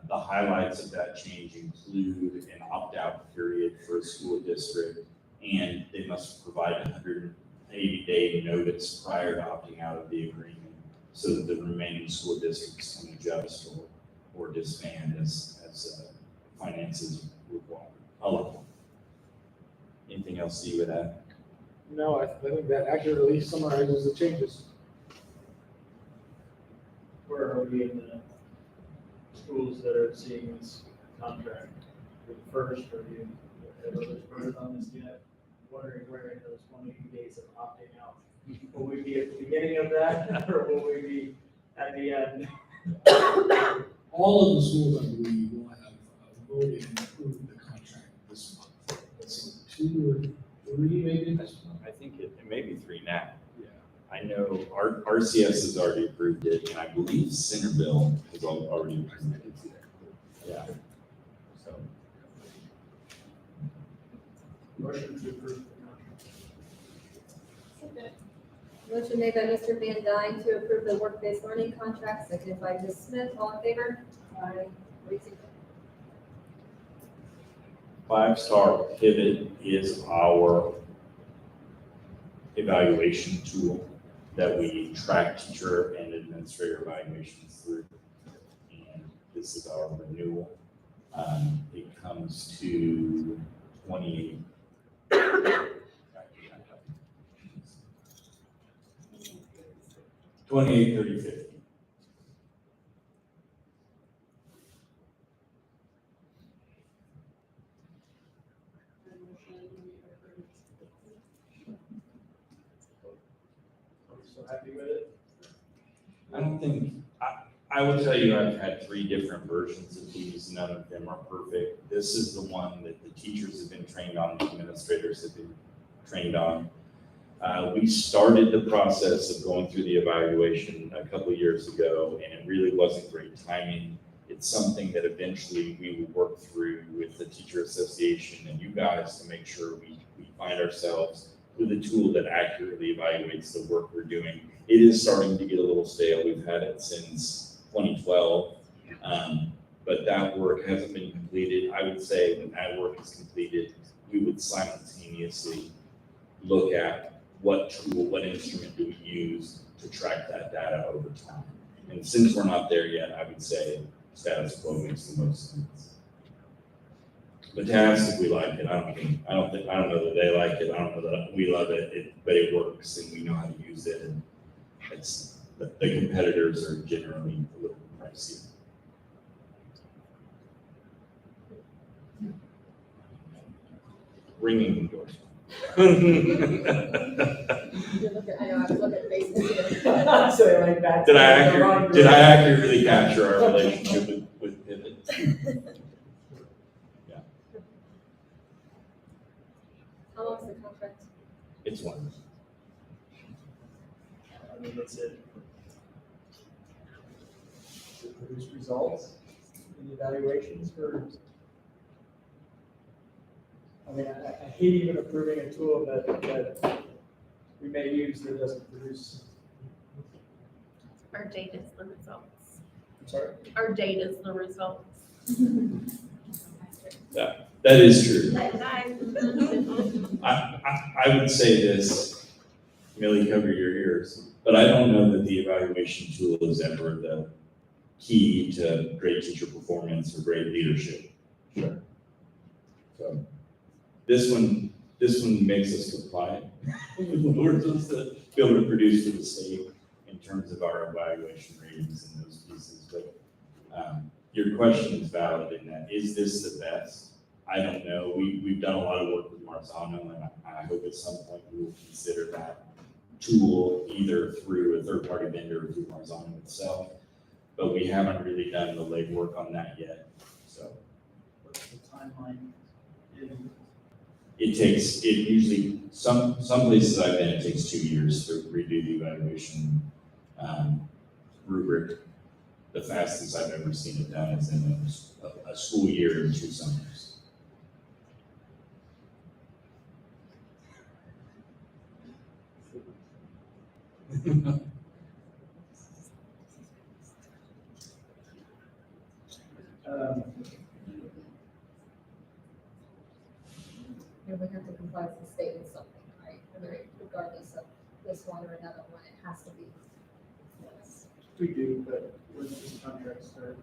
The highlights of that change include an opt-out period for a school district, and they must provide a 180-day notice prior to opting out of the agreement so that the remaining school districts can adjust or disband as finances require. Allow. Anything else you would add? No, I think that accurately summarizes the changes. Where are we in the schools that are seeing this contract? For the first, or you have others voted on this yet? Wondering where in those 180 days of opting out, will we be at the beginning of that, or will we be at the end? All of the schools, I believe, will have voted and approved the contract this month. So 2 or 3 maybe this month. I think it may be 3 now. Yeah. I know RCS has already approved it, and I believe Centerville has already approved it. Yeah. So. Motion to approve the contract. Motion made by Mr. Van Dyne to approve the work-based learning contract, seconded by Ms. Smith. All in favor? Aye. 3-0. 5-Star Pivot is our evaluation tool that we track teacher and administrator evaluations through. And this is our renewal. It comes to 28. 28, 30, 50. So happy with it? I don't think, I will tell you, I've had 3 different versions of these. None of them are perfect. This is the one that the teachers have been trained on, the administrators have been trained on. We started the process of going through the evaluation a couple of years ago, and it really wasn't great timing. It's something that eventually we will work through with the teacher association and you guys to make sure we find ourselves with a tool that accurately evaluates the work we're doing. It is starting to get a little stale. We've had it since 2012, but that work hasn't been completed. I would say when that work is completed, we would simultaneously look at what tool, what instrument do we use to track that data over time. And since we're not there yet, I would say status quo makes the most sense. But to ask if we like it, I don't know that they like it. I don't know that we love it, but it works and we know how to use it. And it's the competitors are generally a little pricey. Ringing endorsement. I know, I was looking at Facebook. So like that. Did I accurately capture our relationship with Pivot? Yeah. How long is the contract? It's 1. I mean, it's it. Does it produce results in the evaluations for? I mean, I hate even approving a tool that we may use that doesn't produce. Our data is the results. I'm sorry? Our data is the results. That is true. Nice. I would say this, Millie, cover your ears, but I don't know that the evaluation tool is ever the key to great teacher performance or great leadership. Sure. So this one makes us compliant. We're supposed to be able to produce for the state in terms of our evaluation ratings and those pieces. But your question is valid in that, is this the best? I don't know. We've done a lot of work with Marzano, and I hope at some point we will consider that tool either through a third-party vendor or through Marzano itself. But we haven't really done the legwork on that yet. So What's the timeline it usually, some places I've been, it takes 2 years to redo the evaluation rubric. The fastest I've ever seen it done is in a school year and 2 summers. And we have to comply with the state with something, right? Whether regardless of this one or another one, it has to be. Yes. We do, but when does this contract start?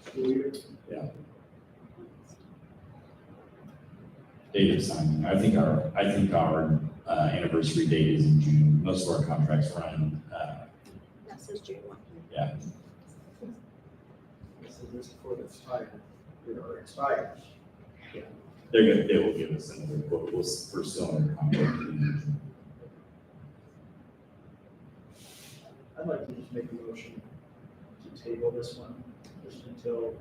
School year? Yeah. Date of signing. I think our anniversary date is in June. Most of our contracts run. That says June 1. Yeah. This is this before it expires, or expires. They will give us another quote. We're still under contract. I'd like to just make a motion to table this one, just until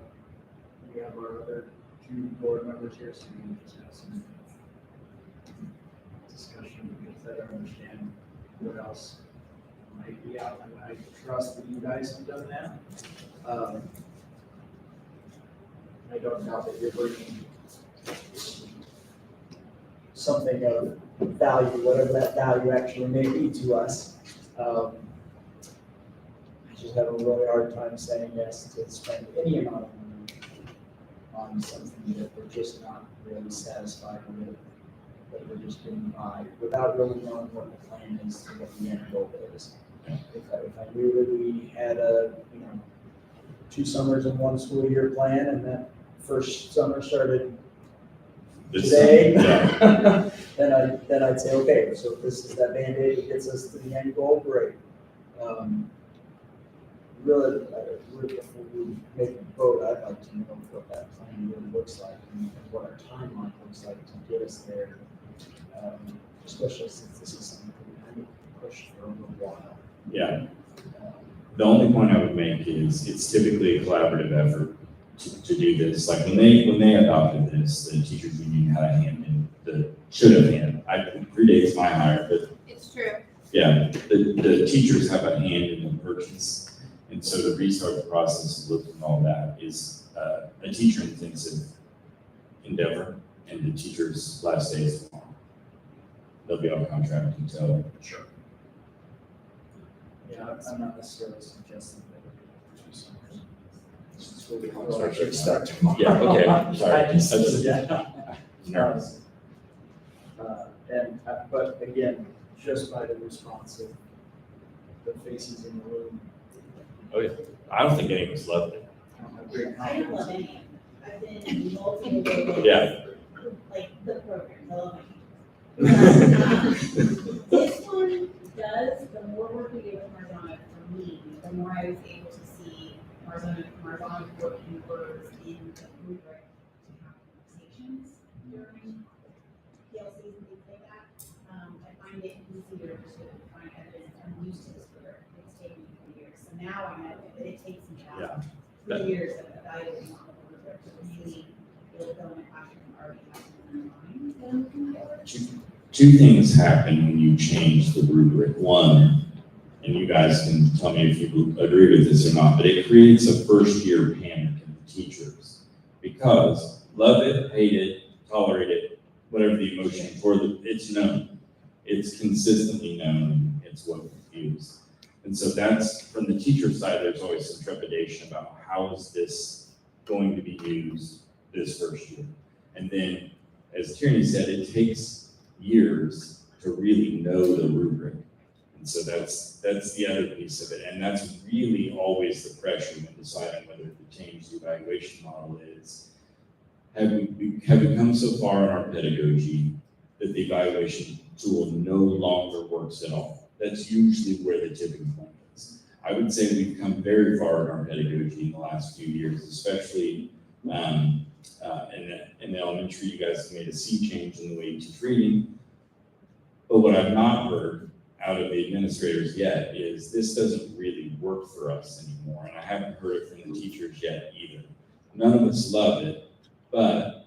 we have our other 2 board members here, so we can just have some discussion, because I don't understand what else might be out, and I trust that you guys have done that. I don't doubt that you're bringing something of value, whatever that value actually may be to us. I just have a really hard time saying yes to spend any amount of money on something that we're just not really satisfied with, that we're just getting by without really knowing what the plan is to what the end goal is. If I knew that we had 2 summers in 1 school year plan, and that first summer started today, then I'd say, okay, so if this is that Band-Aid that gets us to the end goal, great. Really, before we make a vote, I'd like to know what that plan really looks like and what our timeline looks like to get us there. Especially since this is something that we haven't pushed for a little while. Yeah. The only point I would make is it's typically a collaborative effort to do this. Like when they adopted this, the teachers union had a hand in should have had. It predates my hire, but It's true. yeah, the teachers have a hand in the purchase. And so to restart the process of looking at all that is a teacher-intensive endeavor, and the teacher's last day is tomorrow. They'll be on contract until. Sure. Yeah, I'm not necessarily suggesting that we do 2 summers. It's really hard to actually start tomorrow. Yeah, okay, sorry. I just, yeah. But again, just by the response of the faces in the room. Oh, yeah. I don't think any of us loved it. I don't love any of them. I've been in multiple programs. Yeah. Like the program, I love it. This one does, the more work we do with Marzano, for me, the more I was able to see Marzano working words in the rubric to have conversations during PLCs and things like that. I find it easier to find evidence. I'm used to this rubric. It's taken me 3 years. So now I know that it takes me about 3 years of evaluating on the rubric to really be able to go in my classroom and already have something in mind. Two things happen when you change the rubric. One, and you guys can tell me if you agree with this or not, but it creates a first-year panic in the teachers because love it, hate it, tolerate it, whatever the emotion for it's known. It's consistently known. It's what we use. And so that's, from the teacher side, there's always some trepidation about how is this going to be used this first year. And then, as Tierney said, it takes years to really know the rubric. And so that's the other piece of it. And that's really always the pressure when deciding whether to change the evaluation model is, have we come so far in our pedagogy that the evaluation tool no longer works at all? That's usually where the tipping point is. I would say we've come very far in our pedagogy in the last few years, especially in the elementary. You guys have made a sea change in the way you teach reading. But what I've not heard out of the administrators yet is this doesn't really work for us anymore. And I haven't heard it from the teachers yet either. None of us love it, but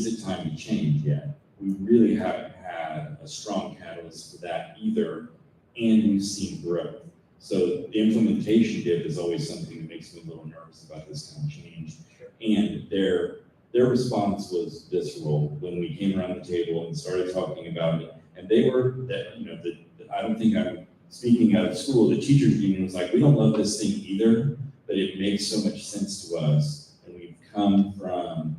is it time to change yet? We really haven't had a strong catalyst for that either, and we've seen growth. So the implementation dip is always something that makes me a little nervous about this kind of change. And their response was visceral when we came around the table and started talking about it. And they were, that I don't think I'm speaking out of school, the teachers union was like, we don't love this thing either, but it makes so much sense to us. And we've come from,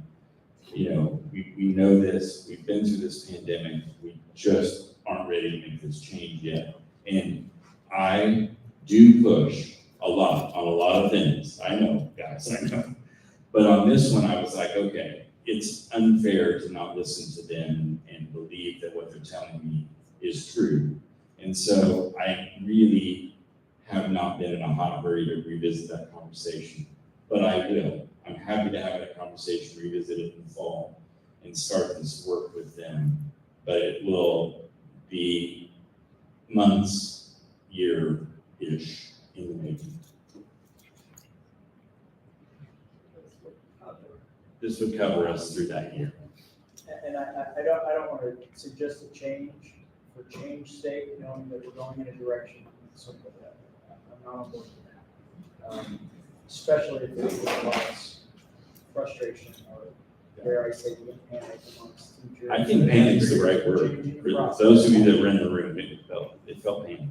we know this, we've been through this pandemic, we just aren't ready to make this change yet. And I do push a lot on a lot of things. I know, guys, I know. But on this one, I was like, okay, it's unfair to not listen to them and believe that what they're telling me is true. And so I really have not been in a hot hurry to revisit that conversation, but I will. I'm happy to have that conversation, revisit it in the fall, and start this work with them. But it will be months, year-ish in the making. This would cover us through that year. And I don't want to suggest a change for change's sake, knowing that we're going in a direction, something like that. I'm not on board with that. Especially if it involves frustration or, dare I say, panic amongst teachers. I think panic is the right word. For those of you that were in the room, it felt panicky.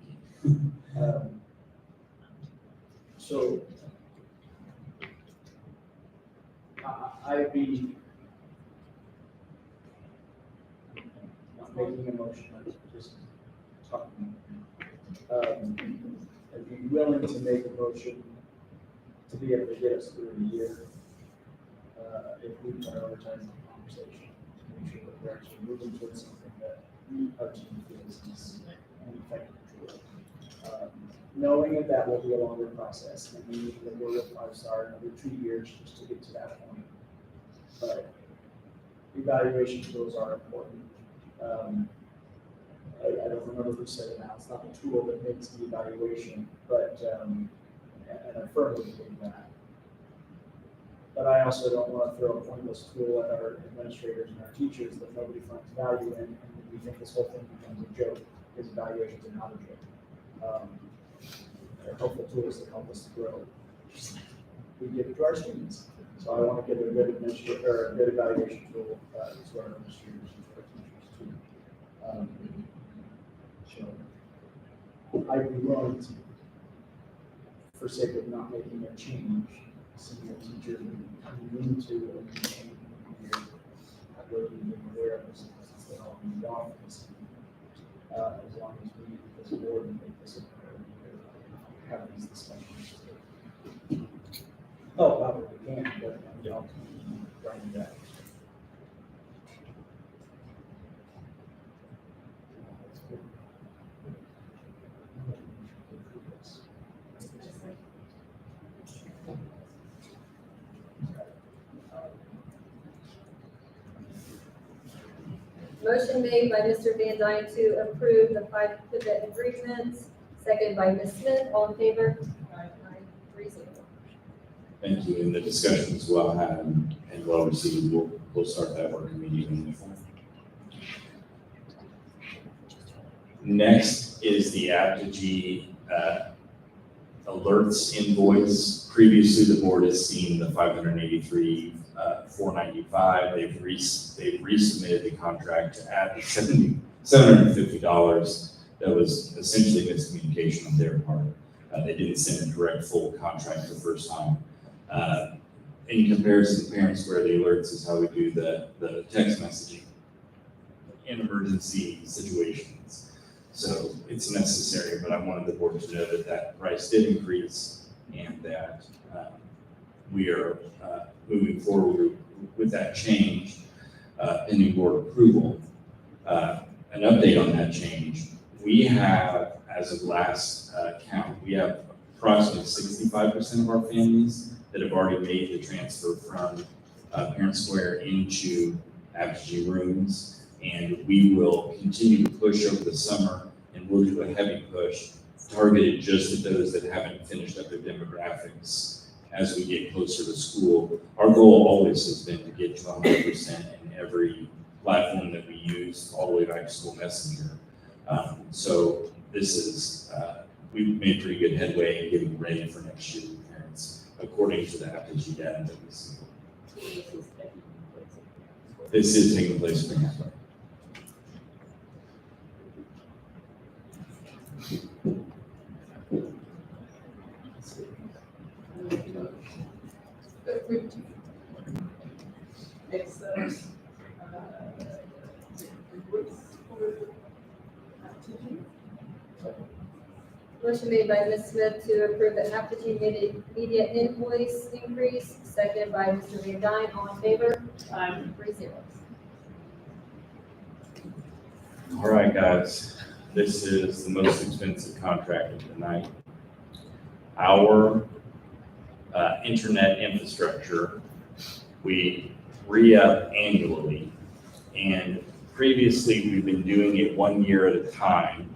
So I'd be not making a motion, I'm just talking. I'd be willing to make a motion to be able to get us through the year, if we prioritize the conversation, to make sure that we're actually moving towards something that our team feels is an effective tool. Knowing that will be a longer process, and we need to work with 5-star another 2 years just to get to that point. But evaluation tools are important. I don't remember who said it now, it's not the tool that makes the evaluation, but, and I firmly believe that. But I also don't want to throw a pointless tool at our administrators and our teachers that nobody finds value in, and we think this whole thing becomes a joke, because evaluations are not a joke. They're helpful tools that help us to grow. We give it to our students. So I want to give a good administrator, or a good evaluation tool to our administrators and to our teachers too. So I'd be willing to, for sake of not making a change, senior teachers coming into a new change year, I wouldn't be aware of this, because they're all in the office. As long as we, as a board, make this a priority, have these discussions. Oh, probably can, but I'll bring it back. Motion made by Mr. Van Dyne to approve the 5 pivot agreements, second by Ms. Smith, all in favor? Aye. 3-0. Thank you, and the discussions well had and well received, we'll start that work immediately. Next is the Apogee alerts invoice. Previously, the board has seen the $583,495. They've resubmitted the contract to add the $750. That was essentially miscommunication on their part. They didn't send a direct full contract the first time. In comparison to Parent Square, the alerts is how we do the text messaging in emergency situations. So it's necessary, but I wanted the board to know that that price did increase and that we are moving forward with that change pending board approval. An update on that change, we have, as of last count, we have approximately 65% of our families that have already made the transfer from Parent Square into Apogee rooms. And we will continue to push over the summer, and we'll do a heavy push targeted just at those that haven't finished up their demographics as we get closer to school. Our goal always has been to get to 100% in every platform that we use, all the way back to School Messenger. So this is, we've made pretty good headway in getting ready for next year with parents, according to the Apogee data that we see. This is taking place for now. Next, Motion made by Ms. Smith to approve the Apogee media invoice increase, second by Mr. Van Dyne, all in favor? 3-0. All right, guys, this is the most expensive contract of the night. Our internet infrastructure, we re-up annually, and previously we've been doing it 1 year at a time.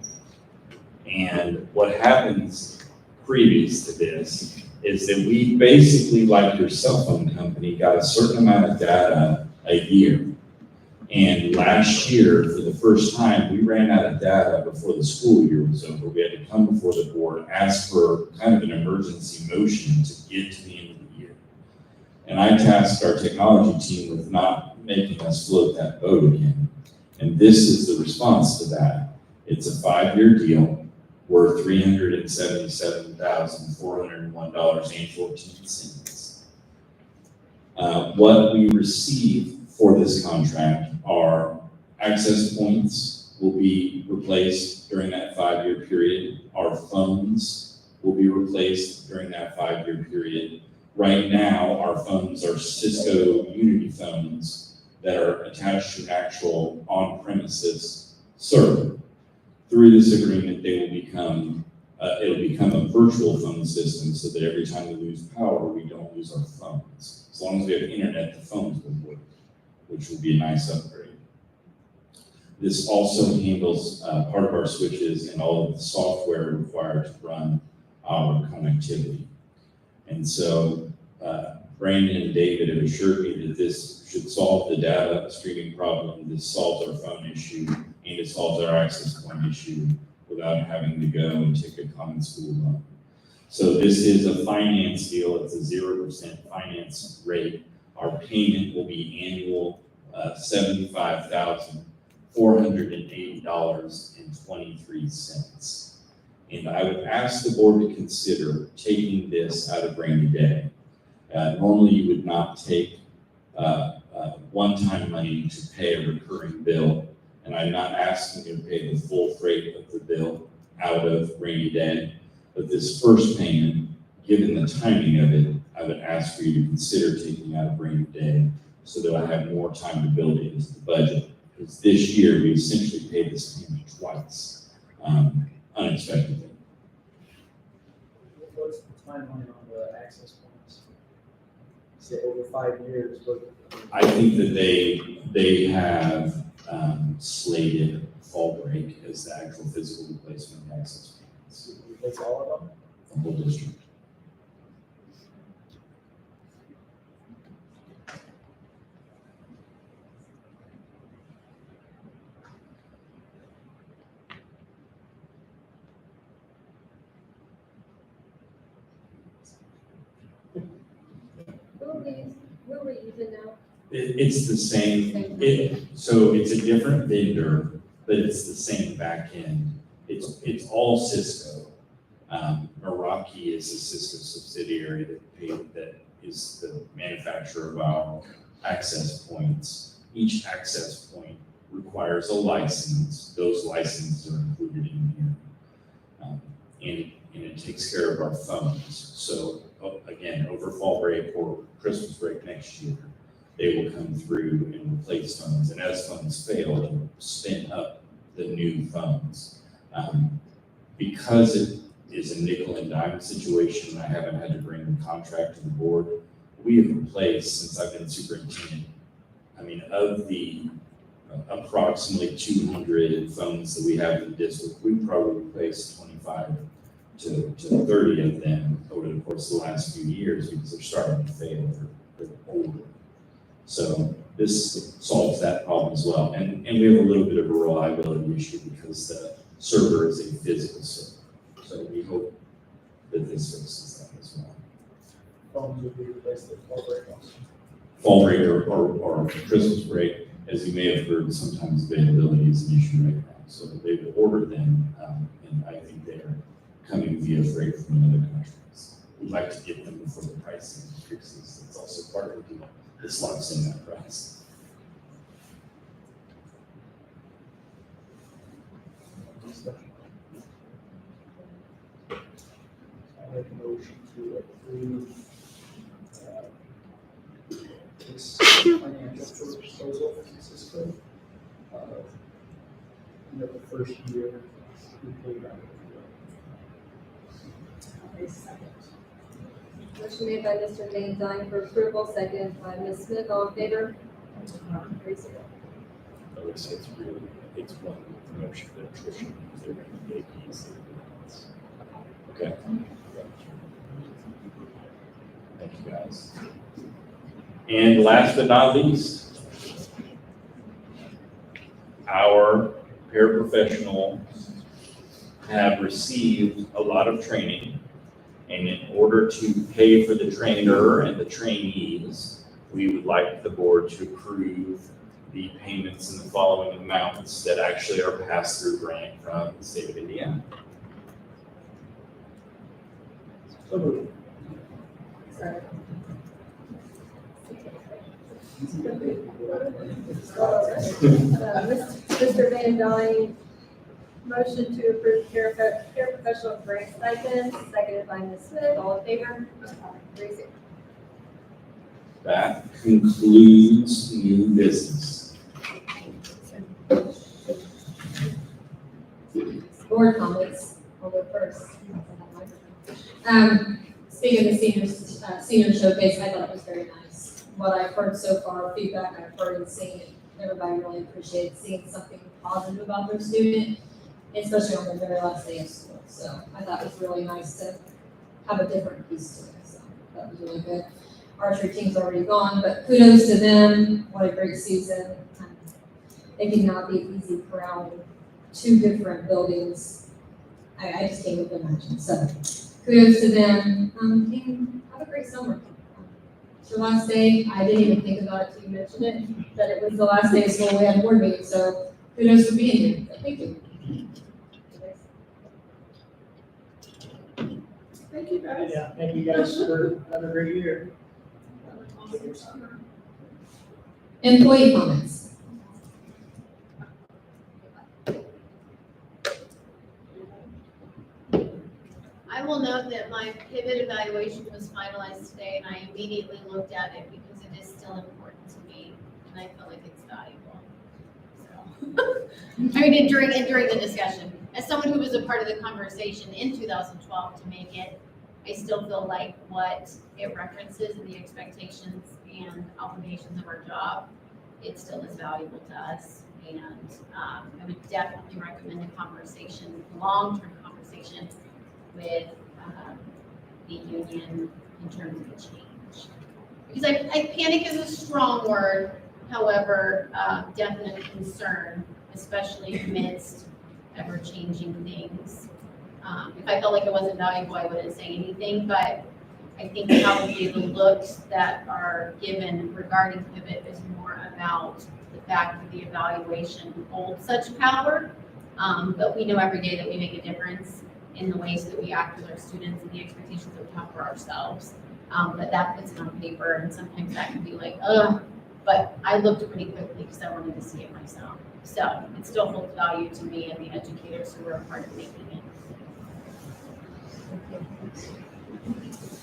And what happens previous to this is that we basically, like your cell phone company, got a certain amount of data a year. And last year, for the first time, we ran out of data before the school year was over. We had to come before the board, ask for kind of an emergency motion to get to the end of the year. And I tasked our technology team with not making us float that boat again. And this is the response to that. It's a 5-year deal worth $377,401.14. What we receive for this contract are access points will be replaced during that 5-year period. Our phones will be replaced during that 5-year period. Right now, our phones are Cisco Unity phones that are attached to an actual on-premises server. Through this agreement, they will become, it'll become a virtual phone system so that every time we lose power, we don't lose our phones. As long as we have internet, the phones will work, which will be a nice upgrade. This also handles part of our switches and all of the software required to run our connectivity. And so Brandon and David have assured me that this should solve the data streaming problem, this solves our phone issue, and it solves our access point issue without having to go and take a common school loan. So this is a finance deal. It's a 0% finance rate. Our payment will be annual $75,480.23. And I would ask the board to consider taking this out of rainy day. Normally you would not take one-time money to pay a recurring bill, and I'm not asking you to pay the full freight of the bill out of rainy day. But this first payment, given the timing of it, I would ask for you to consider taking out of rainy day so that I have more time to build it into the budget. Because this year we essentially paid this payment twice, unexpectedly. What's the timeline on the access points? Say over 5 years, but. I think that they have slated fall break as the actual physical replacement of access points. Replace all of them? The whole district. Who are we using now? It's the same, so it's a different vendor, but it's the same back end. It's all Cisco. Meraki is a Cisco subsidiary that is the manufacturer of our access points. Each access point requires a license. Those licenses are included in here. And it takes care of our phones. So again, over fall break or Christmas break next year, they will come through and replace phones. And as phones fail, they'll spin up the new phones. Because it is a nickel and dime situation, I haven't had to bring the contract to the board. We have replaced, since I've been superintendent, of the approximately 200 phones that we have in the district, we've probably replaced 25 to 30 of them over the course of the last few years because they're starting to fail. They're older. So this solves that problem as well. And we have a little bit of a reliability issue because the server is a physical server. So we hope that this fixes that as well. Phones would be replaced with fall break also. Fall break or Christmas break, as you may have heard, sometimes availability is an issue right now. So they've ordered them, and I think they're coming via freight from other countries. We'd like to get them before the pricing increases. It's also part of the deal. This locks in that price. I make a motion to approve this financial proposal from Cisco. The first year we paid out. Motion made by Mr. Van Dyne for approval, second by Ms. Smith, all in favor? 3-0. I would say it's one promotion that attrition, because they're going to be APs. Okay. Thank you, guys. And last but not least, our paraprofessionals have received a lot of training, and in order to pay for the trainer and the trainees, we would like the board to approve the payments in the following amounts that actually are pass-through grant from the state of Indiana. So moved. Mr. Van Dyne, motion to approve paraprofessional grant stipends, seconded by Ms. Smith, all in favor? 3-0. That concludes new business. Board comments, I'll go first. Speaking of the senior showcase, I thought it was very nice. What I've heard so far, feedback I've heard and seen, everybody really appreciates seeing something positive about their student, especially on the very last day of school. So I thought it was really nice to have a different piece to it. So that was really good. Archery team's already gone, but kudos to them. What a great season. It cannot be an easy crowd. 2 different buildings. I just can't even imagine. So kudos to them. And have a great summer. It's your last day. I didn't even think about it till you mentioned it, that it was the last day of school. We had a board meeting. So kudos for being here. So thank you. Thank you, guys. Yeah, thank you guys for having a great year. Employee comments. I will note that my pivot evaluation was finalized today, and I immediately looked at it because it is still important to me, and I feel like it's valuable. So, I mean, during the discussion, as someone who was a part of the conversation in 2012 to make it, I still feel like what it references and the expectations and obligations of our job, it still is valuable to us. And I would definitely recommend a conversation, long-term conversation with the union in terms of a change. Because I panic is a strong word, however, definite concern, especially amidst ever-changing things. If I felt like it wasn't valuable, I wouldn't say anything, but I think probably the looks that are given regarding pivot is more about the fact that the evaluation holds such power, but we know every day that we make a difference in the ways that we act with our students and the expectations that we have for ourselves. But that puts it on paper, and sometimes that can be like, ugh, but I looked pretty quickly because I wanted to see it myself. So it still holds value to me and the educators who were a part of making it.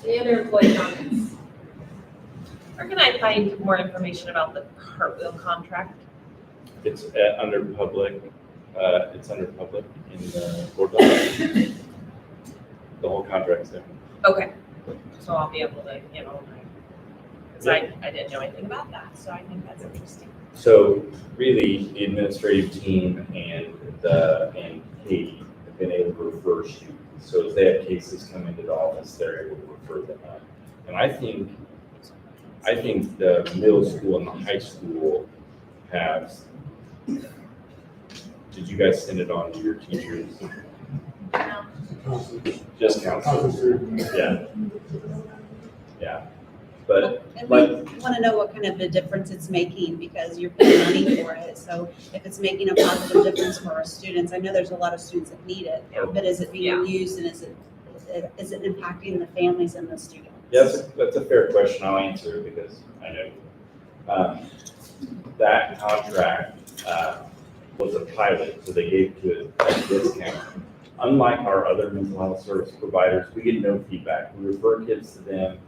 Any other employee comments? Where can I find more information about the Cartwheel contract? It's under public in the board document. The whole contract's there. Okay, so I'll be able to, because I didn't know anything about that, so I think that's interesting. So really, the administrative team and Katie have been able to refer students. So if they have cases come into the office, they're able to refer them out. And I think I think the middle school and the high school have, did you guys send it on to your teachers? Just counselors? Yeah. Yeah. But And like, we want to know what kind of a difference it's making because you're paying money for it. So if it's making a positive difference for our students, I know there's a lot of students that need it, but is it being used and is it impacting the families and the students? yes, that's a fair question. I'll answer it because I know. That contract was a pilot, so they gave to a discount. Unlike our other mental health service providers, we get no feedback. We refer kids to them.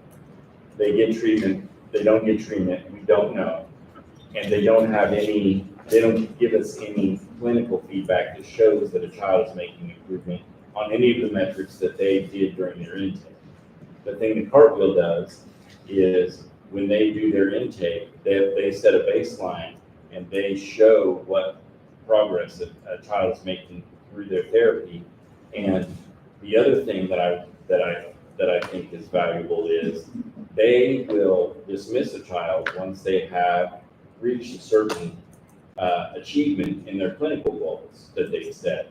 They get treatment, they don't get treatment, we don't know. And they don't give us any clinical feedback that shows that a child is making improvement on any of the metrics that they did during their intake. The thing that Cartwheel does is when they do their intake, they set a baseline and they show what progress a child is making through their therapy. And the other thing that I think is valuable is they will dismiss a child once they have reached a certain achievement in their clinical goals that they set.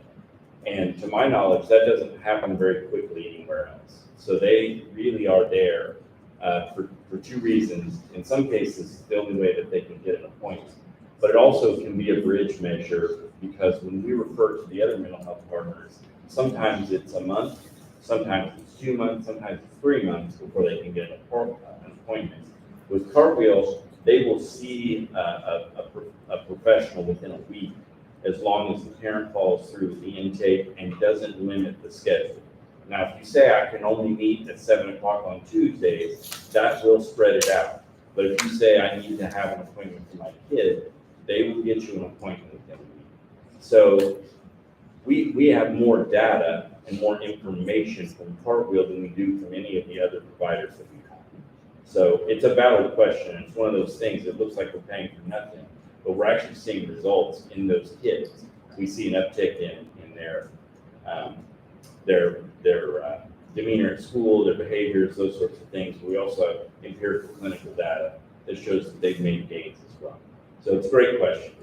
And to my knowledge, that doesn't happen very quickly anywhere else. So they really are there for two reasons. In some cases, it's the only way that they can get an appointment. But it also can be a bridge measure because when we refer to the other mental health partners, sometimes it's a month, sometimes it's 2 months, sometimes it's 3 months before they can get an appointment. With Cartwheel, they will see a professional within a week as long as the parent follows through with the intake and doesn't limit the schedule. Now, if you say I can only meet at 7 o'clock on Tuesdays, that will spread it out. But if you say I need to have an appointment for my kid, they will get you an appointment within a week. So we have more data and more information from Cartwheel than we do from any of the other providers that we have. So it's a valid question. It's one of those things, it looks like we're paying for nothing, but we're actually seeing results in those kids. We see an uptick in their demeanor at school, their behaviors, those sorts of things. We also have empirical clinical data that shows that they've made gains as well. So it's a great question.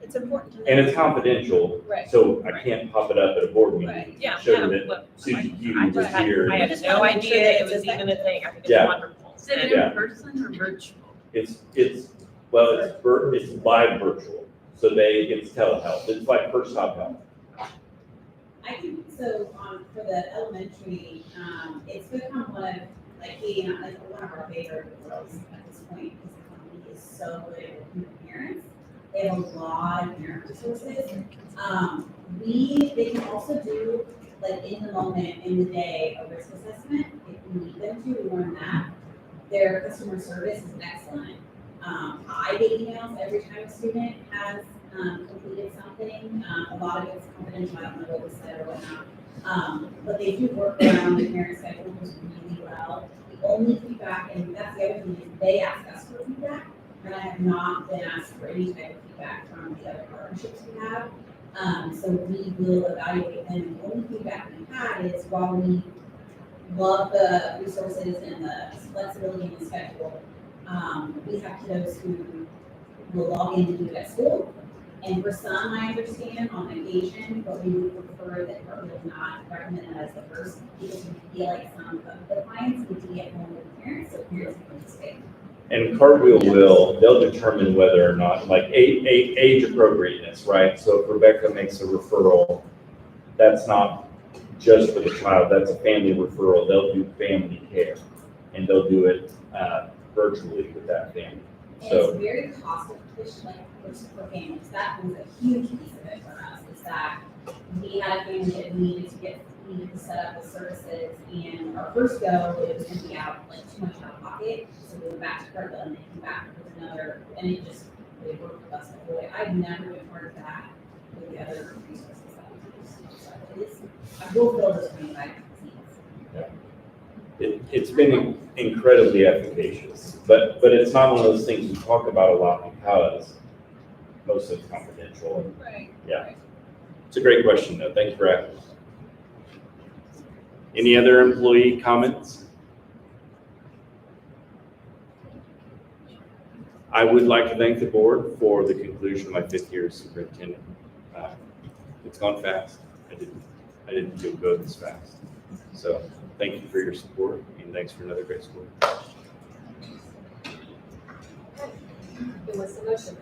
It's important to know. And it's confidential, Right. so I can't pop it up at a board meeting. Right. Yeah, Show yeah, that but Susie Q I was just had, here. I had just no wanna make sure idea that it was it's even a thing. I think it's Yeah. wonderful. Is it Yeah. in person or virtual? It's live virtual, so it's telehealth. It's like First Stop Health. I think so, for the elementary, it's become one of our favorite roles at this point, because the company is so good at working with parents. They have a lot of parent resources. They can also do, like, in the moment, in the day, a risk assessment, if we need them to, we learn that. Their customer service is excellent. I get emails every time a student has completed something. A lot of it's confidential, I don't know what was said or whatnot. But they do work around the parent schedules really well. The only feedback, and that's the other thing, is they ask us for feedback, and I have not been asked for any type of feedback from the other partnerships we have. So we will evaluate them, and the only feedback we had is while we love the resources and the flexibility in the schedule, we have kiddos who will log in to do it at school. And for some, I understand on occasion, but we would prefer that Cartwheel not recommend that as the first, because we feel like some of the clients need to get home with parents, so parents can participate. And Cartwheel they'll determine whether or not, like age appropriateness, right? So if Rebecca makes a referral, that's not just for the child, that's a family referral. They'll do family care, and they'll do it virtually with that family. And So it's very cost efficient, like for families. That was a huge piece of it for us, is that we had a family that needed to set up the services, and our first go, it was gonna be out, like, too much out of pocket, so we went back to Cartwheel and they came back with another, and it just really worked with us the whole way. I've never been part of that with the other resources that we use. So it is, I will fill those 25 seats. it's been incredibly efficacious, but it's not one of those things we talk about a lot because most of it's confidential. Right. Yeah. It's a great question, though. Thank you for asking. Any other employee comments? I would like to thank the board for the conclusion of my 5th year as superintendent. It's gone fast. I didn't feel go this fast. So thank you for your support and thanks for another great school. Who wants the motion?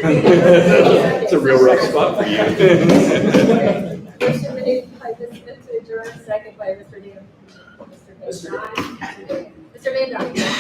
It's a real rough spot for you. Motion made by Ms. Smith to adjourn, second by Mr. Neal. Mr. Van Dyke.